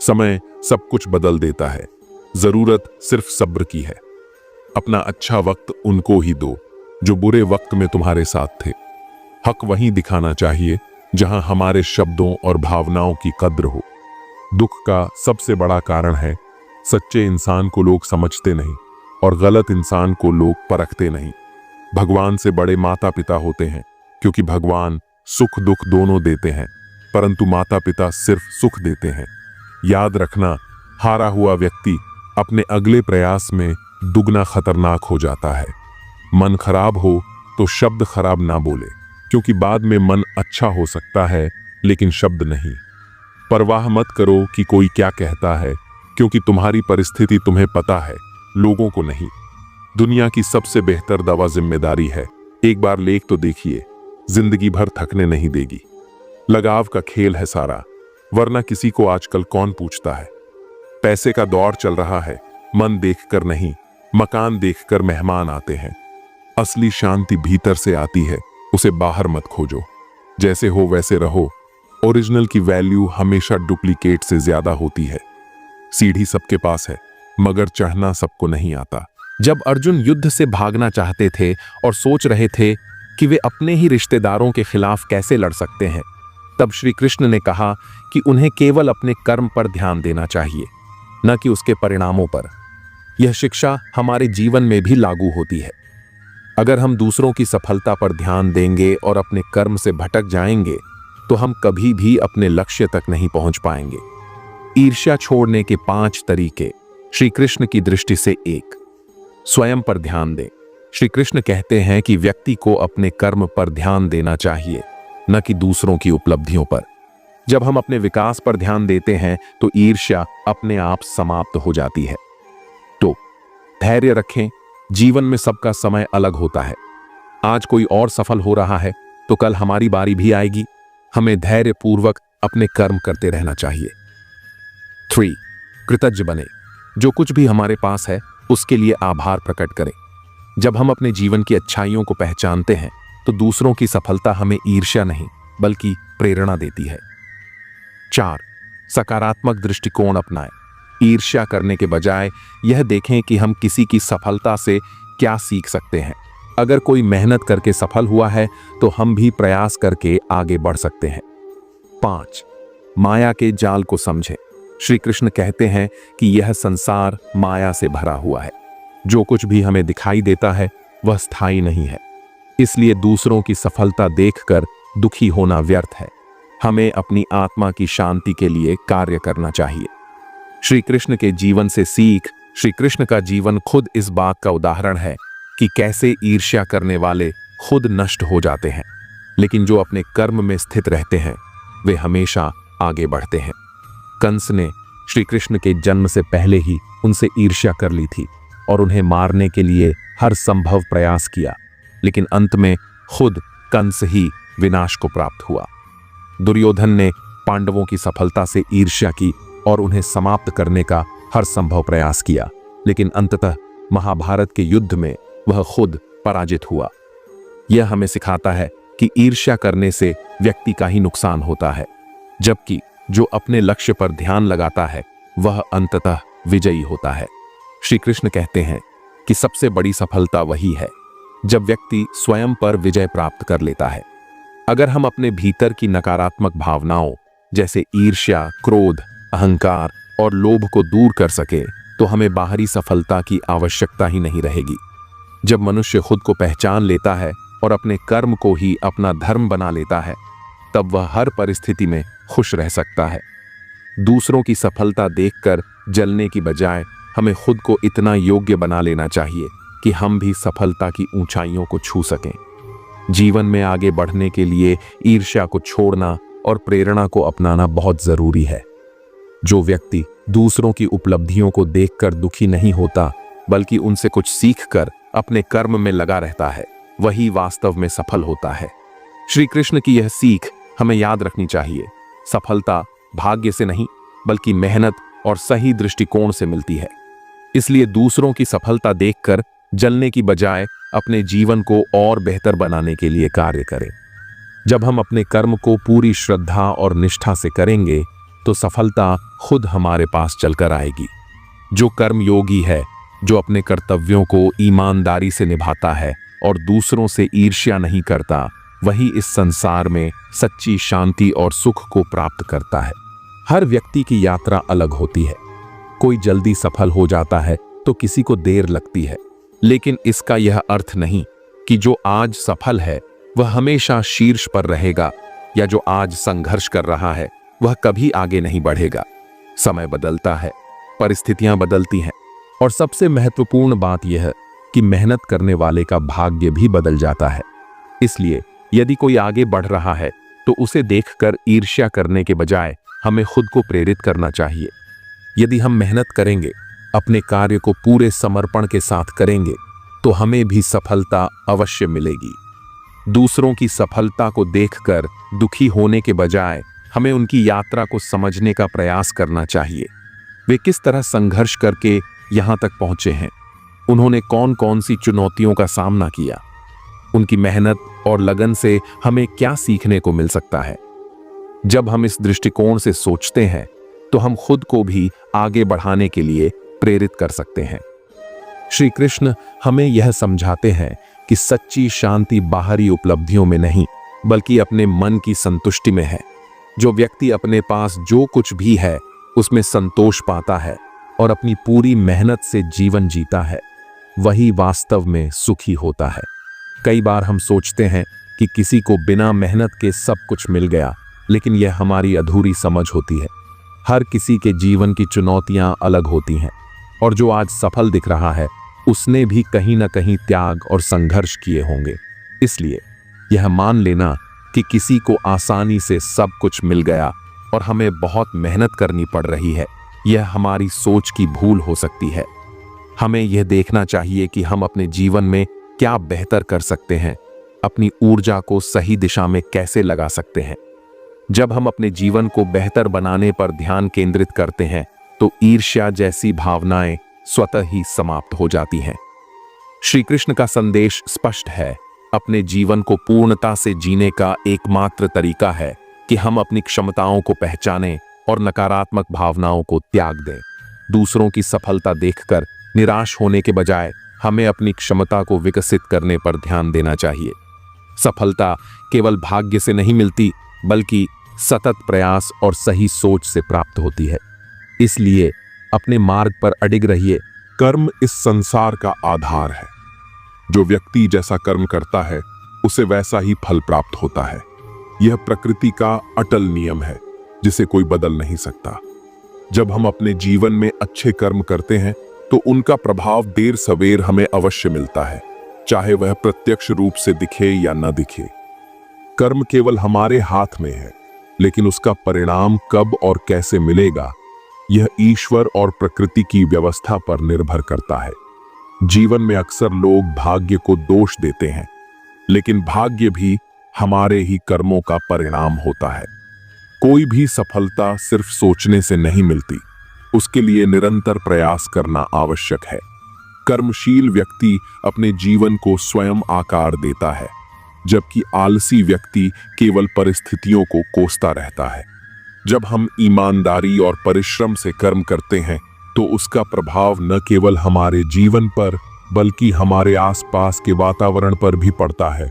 समय सब कुछ बदल देता है, जरूरत सिर्फ सब्र की है। अपना अच्छा वक्त उनको ही दो जो बुरे वक्त में तुम्हारे साथ थे। हक वहीं दिखाना चाहिए जहां हमारे शब्दों और भावनाओं की कद्र हो। दुख का सबसे बड़ा कारण है सच्चे इंसान को लोग समझते नहीं और गलत इंसान को लोग परखते नहीं। भगवान से बड़े माता पिता होते हैं, क्योंकि भगवान सुख दुख दोनों देते हैं, परंतु माता पिता सिर्फ सुख देते हैं। याद रखना, हारा हुआ व्यक्ति अपने अगले प्रयास में दुगना खतरनाक हो जाता है। मन खराब हो तो शब्द खराब ना बोले, क्योंकि बाद में मन अच्छा हो सकता है लेकिन शब्द नहीं। परवाह मत करो कि कोई क्या कहता है, क्योंकि तुम्हारी परिस्थिति तुम्हें पता है, लोगों को नहीं। दुनिया की सबसे बेहतर दवा जिम्मेदारी है। एक बार लेख तो देखिए, जिंदगी भर थकने नहीं देगी। लगाव का खेल है सारा, वरना किसी को आजकल कौन पूछता है। पैसे का दौर चल रहा है, मन देखकर नहीं, मकान देखकर मेहमान आते हैं। असली शांति भीतर से आती है, उसे बाहर मत खोजो। जैसे हो वैसे रहो। ओरिजिनल की वैल्यू हमेशा डुप्लीकेट से ज्यादा होती है। सीढ़ी सबके पास है, मगर चढ़ना सबको नहीं आता। जब अर्जुन युद्ध से भागना चाहते थे और सोच रहे थे कि वे अपने ही रिश्तेदारों के खिलाफ कैसे लड़ सकते हैं, तब श्री कृष्ण ने कहा कि उन्हें केवल अपने कर्म पर ध्यान देना चाहिए, न कि उसके परिणामों पर। यह शिक्षा हमारे जीवन में भी लागू होती है। अगर हम दूसरों की सफलता पर ध्यान देंगे और अपने कर्म से भटक जाएंगे तो हम कभी भी अपने लक्ष्य तक नहीं पहुंच पाएंगे। ईर्ष्या छोड़ने के 5 तरीके श्री कृष्ण की दृष्टि से 1, स्वयं पर ध्यान दें। श्री कृष्ण कहते हैं कि व्यक्ति को अपने कर्म पर ध्यान देना चाहिए, न कि दूसरों की उपलब्धियों पर। जब हम अपने विकास पर ध्यान देते हैं तो ईर्ष्या अपने आप समाप्त हो जाती है। तो धैर्य रखें, जीवन में सबका समय अलग होता है। आज कोई और सफल हो रहा है तो कल हमारी बारी भी आएगी। हमें धैर्य पूर्वक अपने कर्म करते रहना चाहिए। 3, कृतज्ञ बने। जो कुछ भी हमारे पास है उसके लिए आभार प्रकट करें। जब हम अपने जीवन की अच्छाइयों को पहचानते हैं तो दूसरों की सफलता हमें ईर्ष्या नहीं बल्कि प्रेरणा देती है। 4, सकारात्मक दृष्टिकोण अपनाएं। ईर्ष्या करने के बजाय यह देखें कि हम किसी की सफलता से क्या सीख सकते हैं। अगर कोई मेहनत करके सफल हुआ है तो हम भी प्रयास करके आगे बढ़ सकते हैं। 5, माया के जाल को समझें। श्री कृष्ण कहते हैं कि यह संसार माया से भरा हुआ है। जो कुछ भी हमें दिखाई देता है वह स्थायी नहीं है, इसलिए दूसरों की सफलता देखकर दुखी होना व्यर्थ है। हमें अपनी आत्मा की शांति के लिए कार्य करना चाहिए। श्री कृष्ण के जीवन से सीख श्री कृष्ण का जीवन खुद इस बात का उदाहरण है कि कैसे ईर्ष्या करने वाले खुद नष्ट हो जाते हैं, लेकिन जो अपने कर्म में स्थित रहते हैं वे हमेशा आगे बढ़ते हैं। कंस ने श्री कृष्ण के जन्म से पहले ही उनसे ईर्ष्या कर ली थी और उन्हें मारने के लिए हर संभव प्रयास किया, लेकिन अंत में खुद कंस ही विनाश को प्राप्त हुआ। दुर्योधन ने पांडवों की सफलता से ईर्ष्या की और उन्हें समाप्त करने का हर संभव प्रयास किया, लेकिन अंततः महाभारत के युद्ध में वह खुद पराजित हुआ। यह हमें सिखाता है कि ईर्ष्या करने से व्यक्ति का ही नुकसान होता है, जबकि जो अपने लक्ष्य पर ध्यान लगाता है वह अंततः विजयी होता है। श्री कृष्ण कहते हैं कि सबसे बड़ी सफलता वही है जब व्यक्ति स्वयं पर विजय प्राप्त कर लेता है। अगर हम अपने भीतर की नकारात्मक भावनाओं जैसे ईर्ष्या, क्रोध, अहंकार और लोभ को दूर कर सके तो हमें बाहरी सफलता की आवश्यकता ही नहीं रहेगी। जब मनुष्य खुद को पहचान लेता है और अपने कर्म को ही अपना धर्म बना लेता है, तब वह हर परिस्थिति में खुश रह सकता है। दूसरों की सफलता देखकर जलने की बजाय हमें खुद को इतना योग्य बना लेना चाहिए कि हम भी सफलता की ऊंचाइयों को छू सकें। जीवन में आगे बढ़ने के लिए ईर्ष्या को छोड़ना और प्रेरणा को अपनाना बहुत जरूरी है। जो व्यक्ति दूसरों की उपलब्धियों को देखकर दुखी नहीं होता बल्कि उनसे कुछ सीखकर अपने कर्म में लगा रहता है, वही वास्तव में सफल होता है। श्री कृष्ण की यह सीख हमें याद रखनी चाहिए। सफलता भाग्य से नहीं बल्कि मेहनत और सही दृष्टिकोण से मिलती है। इसलिए दूसरों की सफलता देखकर जलने की बजाय अपने जीवन को और बेहतर बनाने के लिए कार्य करें। जब हम अपने कर्म को पूरी श्रद्धा और निष्ठा से करेंगे तो सफलता खुद हमारे पास चलकर आएगी। जो कर्म योगी है, जो अपने कर्तव्यों को ईमानदारी से निभाता है और दूसरों से ईर्ष्या नहीं करता, वही इस संसार में सच्ची शांति और सुख को प्राप्त करता है। हर व्यक्ति की यात्रा अलग होती है। कोई जल्दी सफल हो जाता है तो किसी को देर लगती है, लेकिन इसका यह अर्थ नहीं कि जो आज सफल है वह हमेशा शीर्ष पर रहेगा, या जो आज संघर्ष कर रहा है वह कभी आगे नहीं बढ़ेगा। समय बदलता है, परिस्थितियां बदलती हैं, और सबसे महत्वपूर्ण बात यह है कि मेहनत करने वाले का भाग्य भी बदल जाता है। इसलिए यदि कोई आगे बढ़ रहा है तो उसे देखकर ईर्ष्या करने के बजाय हमें खुद को प्रेरित करना चाहिए। यदि हम मेहनत करेंगे, अपने कार्य को पूरे समर्पण के साथ करेंगे, तो हमें भी सफलता अवश्य मिलेगी। दूसरों की सफलता को देखकर दुखी होने के बजाय हमें उनकी यात्रा को समझने का प्रयास करना चाहिए। वे किस तरह संघर्ष करके यहाँ तक पहुंचे हैं, उन्होंने कौन कौन सी चुनौतियों का सामना किया, उनकी मेहनत और लगन से हमें क्या सीखने को मिल सकता है। जब हम इस दृष्टिकोण से सोचते हैं तो हम खुद को भी आगे बढ़ाने के लिए प्रेरित कर सकते हैं। श्री कृष्ण हमें यह समझाते हैं कि सच्ची शांति बाहरी उपलब्धियों में नहीं बल्कि अपने मन की संतुष्टि में है। जो व्यक्ति अपने पास जो कुछ भी है उसमें संतोष पाता है और अपनी पूरी मेहनत से जीवन जीता है, वही वास्तव में सुखी होता है। कई बार हम सोचते हैं कि किसी को बिना मेहनत के सब कुछ मिल गया, लेकिन यह हमारी अधूरी समझ होती है। हर किसी के जीवन की चुनौतियां अलग होती हैं, और जो आज सफल दिख रहा है उसने भी कहीं ना कहीं त्याग और संघर्ष किए होंगे। इसलिए यह मान लेना कि किसी को आसानी से सब कुछ मिल गया और हमें बहुत मेहनत करनी पड़ रही है, यह हमारी सोच की भूल हो सकती है। हमें यह देखना चाहिए कि हम अपने जीवन में क्या बेहतर कर सकते हैं, अपनी ऊर्जा को सही दिशा में कैसे लगा सकते हैं। जब हम अपने जीवन को बेहतर बनाने पर ध्यान केंद्रित करते हैं तो ईर्ष्या जैसी भावनाएं स्वतः ही समाप्त हो जाती हैं। श्री कृष्ण का संदेश स्पष्ट है। अपने जीवन को पूर्णता से जीने का एकमात्र तरीका है कि हम अपनी क्षमताओं को पहचानें और नकारात्मक भावनाओं को त्याग दें। दूसरों की सफलता देखकर निराश होने के बजाय हमें अपनी क्षमता को विकसित करने पर ध्यान देना चाहिए। सफलता केवल भाग्य से नहीं मिलती बल्कि सतत प्रयास और सही सोच से प्राप्त होती है। इसलिए अपने मार्ग पर अडिग रहिए। कर्म इस संसार का आधार है। जो व्यक्ति जैसा कर्म करता है उसे वैसा ही फल प्राप्त होता है। यह प्रकृति का अटल नियम है जिसे कोई बदल नहीं सकता। जब हम अपने जीवन में अच्छे कर्म करते हैं तो उनका प्रभाव देर सवेर हमें अवश्य मिलता है, चाहे वह प्रत्यक्ष रूप से दिखे या न दिखे। कर्म केवल हमारे हाथ में है, लेकिन उसका परिणाम कब और कैसे मिलेगा, यह ईश्वर और प्रकृति की व्यवस्था पर निर्भर करता है। जीवन में अक्सर लोग भाग्य को दोष देते हैं, लेकिन भाग्य भी हमारे ही कर्मों का परिणाम होता है। कोई भी सफलता सिर्फ सोचने से नहीं मिलती, उसके लिए निरंतर प्रयास करना आवश्यक है। कर्मशील व्यक्ति अपने जीवन को स्वयं आकार देता है, जबकि आलसी व्यक्ति केवल परिस्थितियों को कोसता रहता है। जब हम ईमानदारी और परिश्रम से कर्म करते हैं तो उसका प्रभाव न केवल हमारे जीवन पर बल्कि हमारे आसपास के वातावरण पर भी पड़ता है।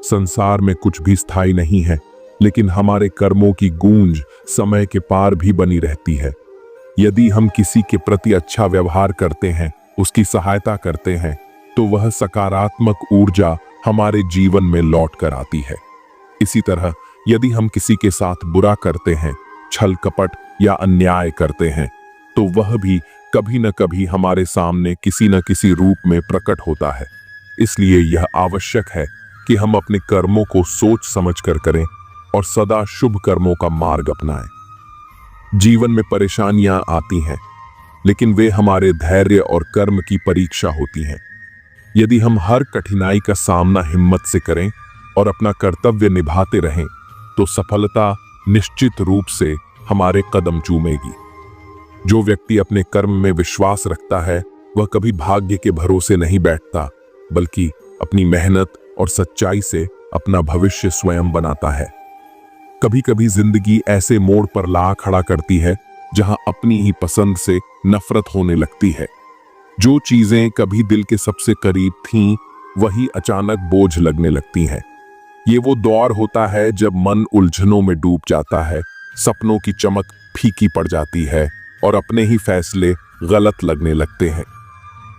संसार में कुछ भी स्थायी नहीं है, लेकिन हमारे कर्मों की गूंज समय के पार भी बनी रहती है। यदि हम किसी के प्रति अच्छा व्यवहार करते हैं, उसकी सहायता करते हैं, तो वह सकारात्मक ऊर्जा हमारे जीवन में लौट कर आती है। इसी तरह यदि हम किसी के साथ बुरा करते हैं, छल कपट या अन्याय करते हैं, तो वह भी कभी न कभी हमारे सामने किसी न किसी रूप में प्रकट होता है। इसलिए यह आवश्यक है कि हम अपने कर्मों को सोच समझकर करें और सदा शुभ कर्मों का मार्ग अपनाएं। जीवन में परेशानियां आती हैं, लेकिन वे हमारे धैर्य और कर्म की परीक्षा होती हैं। यदि हम हर कठिनाई का सामना हिम्मत से करें और अपना कर्तव्य निभाते रहें, तो सफलता निश्चित रूप से हमारे कदम चूमेगी। जो व्यक्ति अपने कर्म में विश्वास रखता है, वह कभी भाग्य के भरोसे नहीं बैठता, बल्कि अपनी मेहनत और सच्चाई से अपना भविष्य स्वयं बनाता है। कभी कभी जिंदगी ऐसे मोड़ पर ला खड़ा करती है जहां अपनी ही पसंद से नफरत होने लगती है। जो चीजें कभी दिल के सबसे करीब थीं, वही अचानक बोझ लगने लगती हैं। ये वो दौर होता है जब मन उलझनों में डूब जाता है, सपनों की चमक फीकी पड़ जाती है और अपने ही फैसले गलत लगने लगते हैं।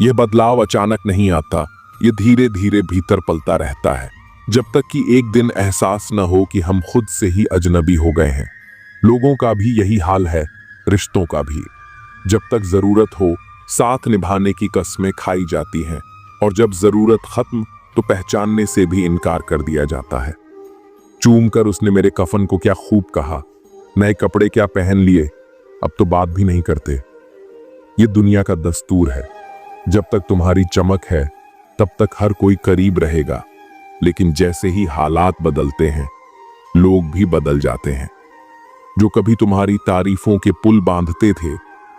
यह बदलाव अचानक नहीं आता, ये धीरे धीरे भीतर पलता रहता है, जब तक कि एक दिन एहसास न हो कि हम खुद से ही अजनबी हो गए हैं। लोगों का भी यही हाल है, रिश्तों का भी। जब तक जरूरत हो, साथ निभाने की कस्में खाई जाती हैं, और जब जरूरत खत्म तो पहचानने से भी इनकार कर दिया जाता है। चूम कर उसने मेरे कफन को क्या खूब कहा, नए कपड़े क्या पहन लिए, अब तो बात भी नहीं करते। ये दुनिया का दस्तूर है, जब तक तुम्हारी चमक है तब तक हर कोई करीब रहेगा, लेकिन जैसे ही हालात बदलते हैं, लोग भी बदल जाते हैं। जो कभी तुम्हारी तारीफों के पुल बांधते थे,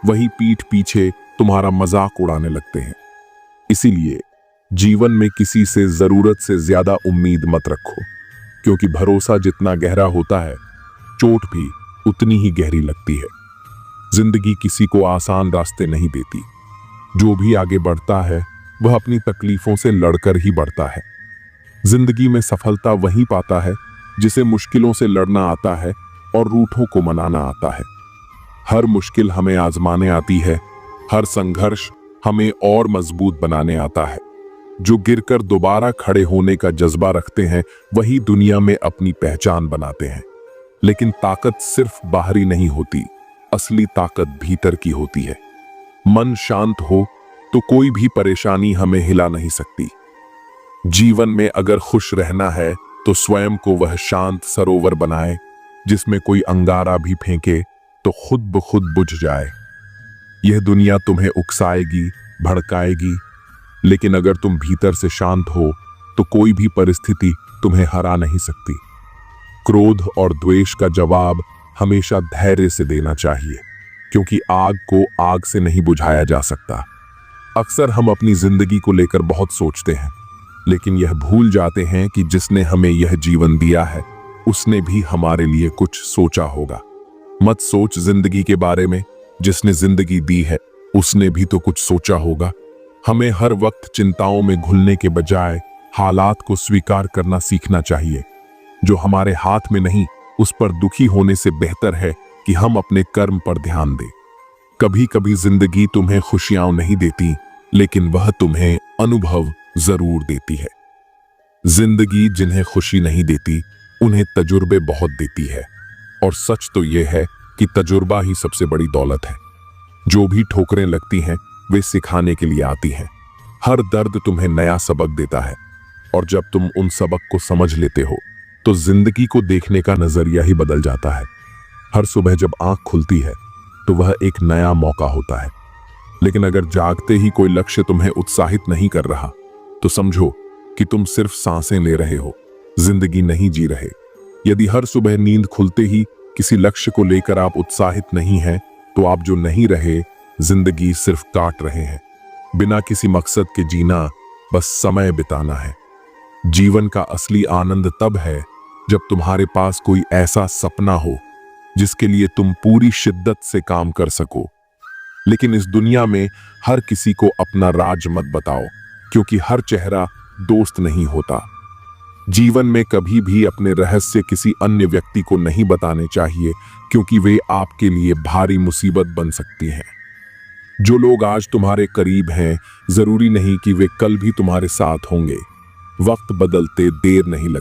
वही पीठ पीछे तुम्हारा मजाक उड़ाने लगते हैं। इसीलिए जीवन में किसी से जरूरत से ज्यादा उम्मीद मत रखो, क्योंकि भरोसा जितना गहरा होता है, चोट भी उतनी ही गहरी लगती है। जिंदगी किसी को आसान रास्ते नहीं देती। जो भी आगे बढ़ता है, वह अपनी तकलीफों से लड़कर ही बढ़ता है। जिंदगी में सफलता वही पाता है जिसे मुश्किलों से लड़ना आता है और रूठों को मनाना आता है। हर मुश्किल हमें आजमाने आती है, हर संघर्ष हमें और मजबूत बनाने आता है। जो गिरकर दोबारा खड़े होने का जज्बा रखते हैं, वही दुनिया में अपनी पहचान बनाते हैं। लेकिन ताकत सिर्फ बाहरी नहीं होती, असली ताकत भीतर की होती है। मन शांत हो तो कोई भी परेशानी हमें हिला नहीं सकती। जीवन में अगर खुश रहना है तो स्वयं को वह शांत सरोवर बनाए, जिसमें कोई अंगारा भी फेंके तो खुद ब खुद बुझ जाए। यह दुनिया तुम्हें उकसाएगी, भड़काएगी, लेकिन अगर तुम भीतर से शांत हो तो कोई भी परिस्थिति तुम्हें हरा नहीं सकती। क्रोध और द्वेष का जवाब हमेशा धैर्य से देना चाहिए, क्योंकि आग को आग से नहीं बुझाया जा सकता। अक्सर हम अपनी जिंदगी को लेकर बहुत सोचते हैं, लेकिन यह भूल जाते हैं कि जिसने हमें यह जीवन दिया है, उसने भी हमारे लिए कुछ सोचा होगा। मत सोच जिंदगी के बारे में, जिसने जिंदगी दी है उसने भी तो कुछ सोचा होगा। हमें हर वक्त चिंताओं में घुलने के बजाय हालात को स्वीकार करना सीखना चाहिए। जो हमारे हाथ में नहीं, उस पर दुखी होने से बेहतर है कि हम अपने कर्म पर ध्यान दें। कभी कभी जिंदगी तुम्हें खुशियां नहीं देती, लेकिन वह तुम्हें अनुभव जरूर देती है। जिंदगी जिन्हें खुशी नहीं देती, उन्हें तजुर्बे बहुत देती है, और सच तो यह है कि तजुर्बा ही सबसे बड़ी दौलत है। जो भी ठोकरें लगती हैं, वे सिखाने के लिए आती हैं। हर दर्द तुम्हें नया सबक देता है, और जब तुम उन सबक को समझ लेते हो तो जिंदगी को देखने का नजरिया ही बदल जाता है। हर सुबह जब आंख खुलती है तो वह एक नया मौका होता है। लेकिन अगर जागते ही कोई लक्ष्य तुम्हें उत्साहित नहीं कर रहा तो समझो कि तुम सिर्फ सांसें ले रहे हो, जिंदगी नहीं जी रहे। यदि हर सुबह नींद खुलते ही किसी लक्ष्य को लेकर आप उत्साहित नहीं हैं, तो आप जो नहीं रहे, जिंदगी सिर्फ काट रहे हैं। बिना किसी मकसद के जीना बस समय बिताना है। जीवन का असली आनंद तब है जब तुम्हारे पास कोई ऐसा सपना हो जिसके लिए तुम पूरी शिद्दत से काम कर सको। लेकिन इस दुनिया में हर किसी को अपना राज मत बताओ, क्योंकि हर चेहरा दोस्त नहीं होता। जीवन में कभी भी अपने रहस्य किसी अन्य व्यक्ति को नहीं बताने चाहिए, क्योंकि वे आपके लिए भारी मुसीबत बन सकती हैं। जो लोग आज तुम्हारे करीब हैं, जरूरी नहीं कि वे कल भी तुम्हारे साथ होंगे। वक्त बदलते देर नहीं लगती।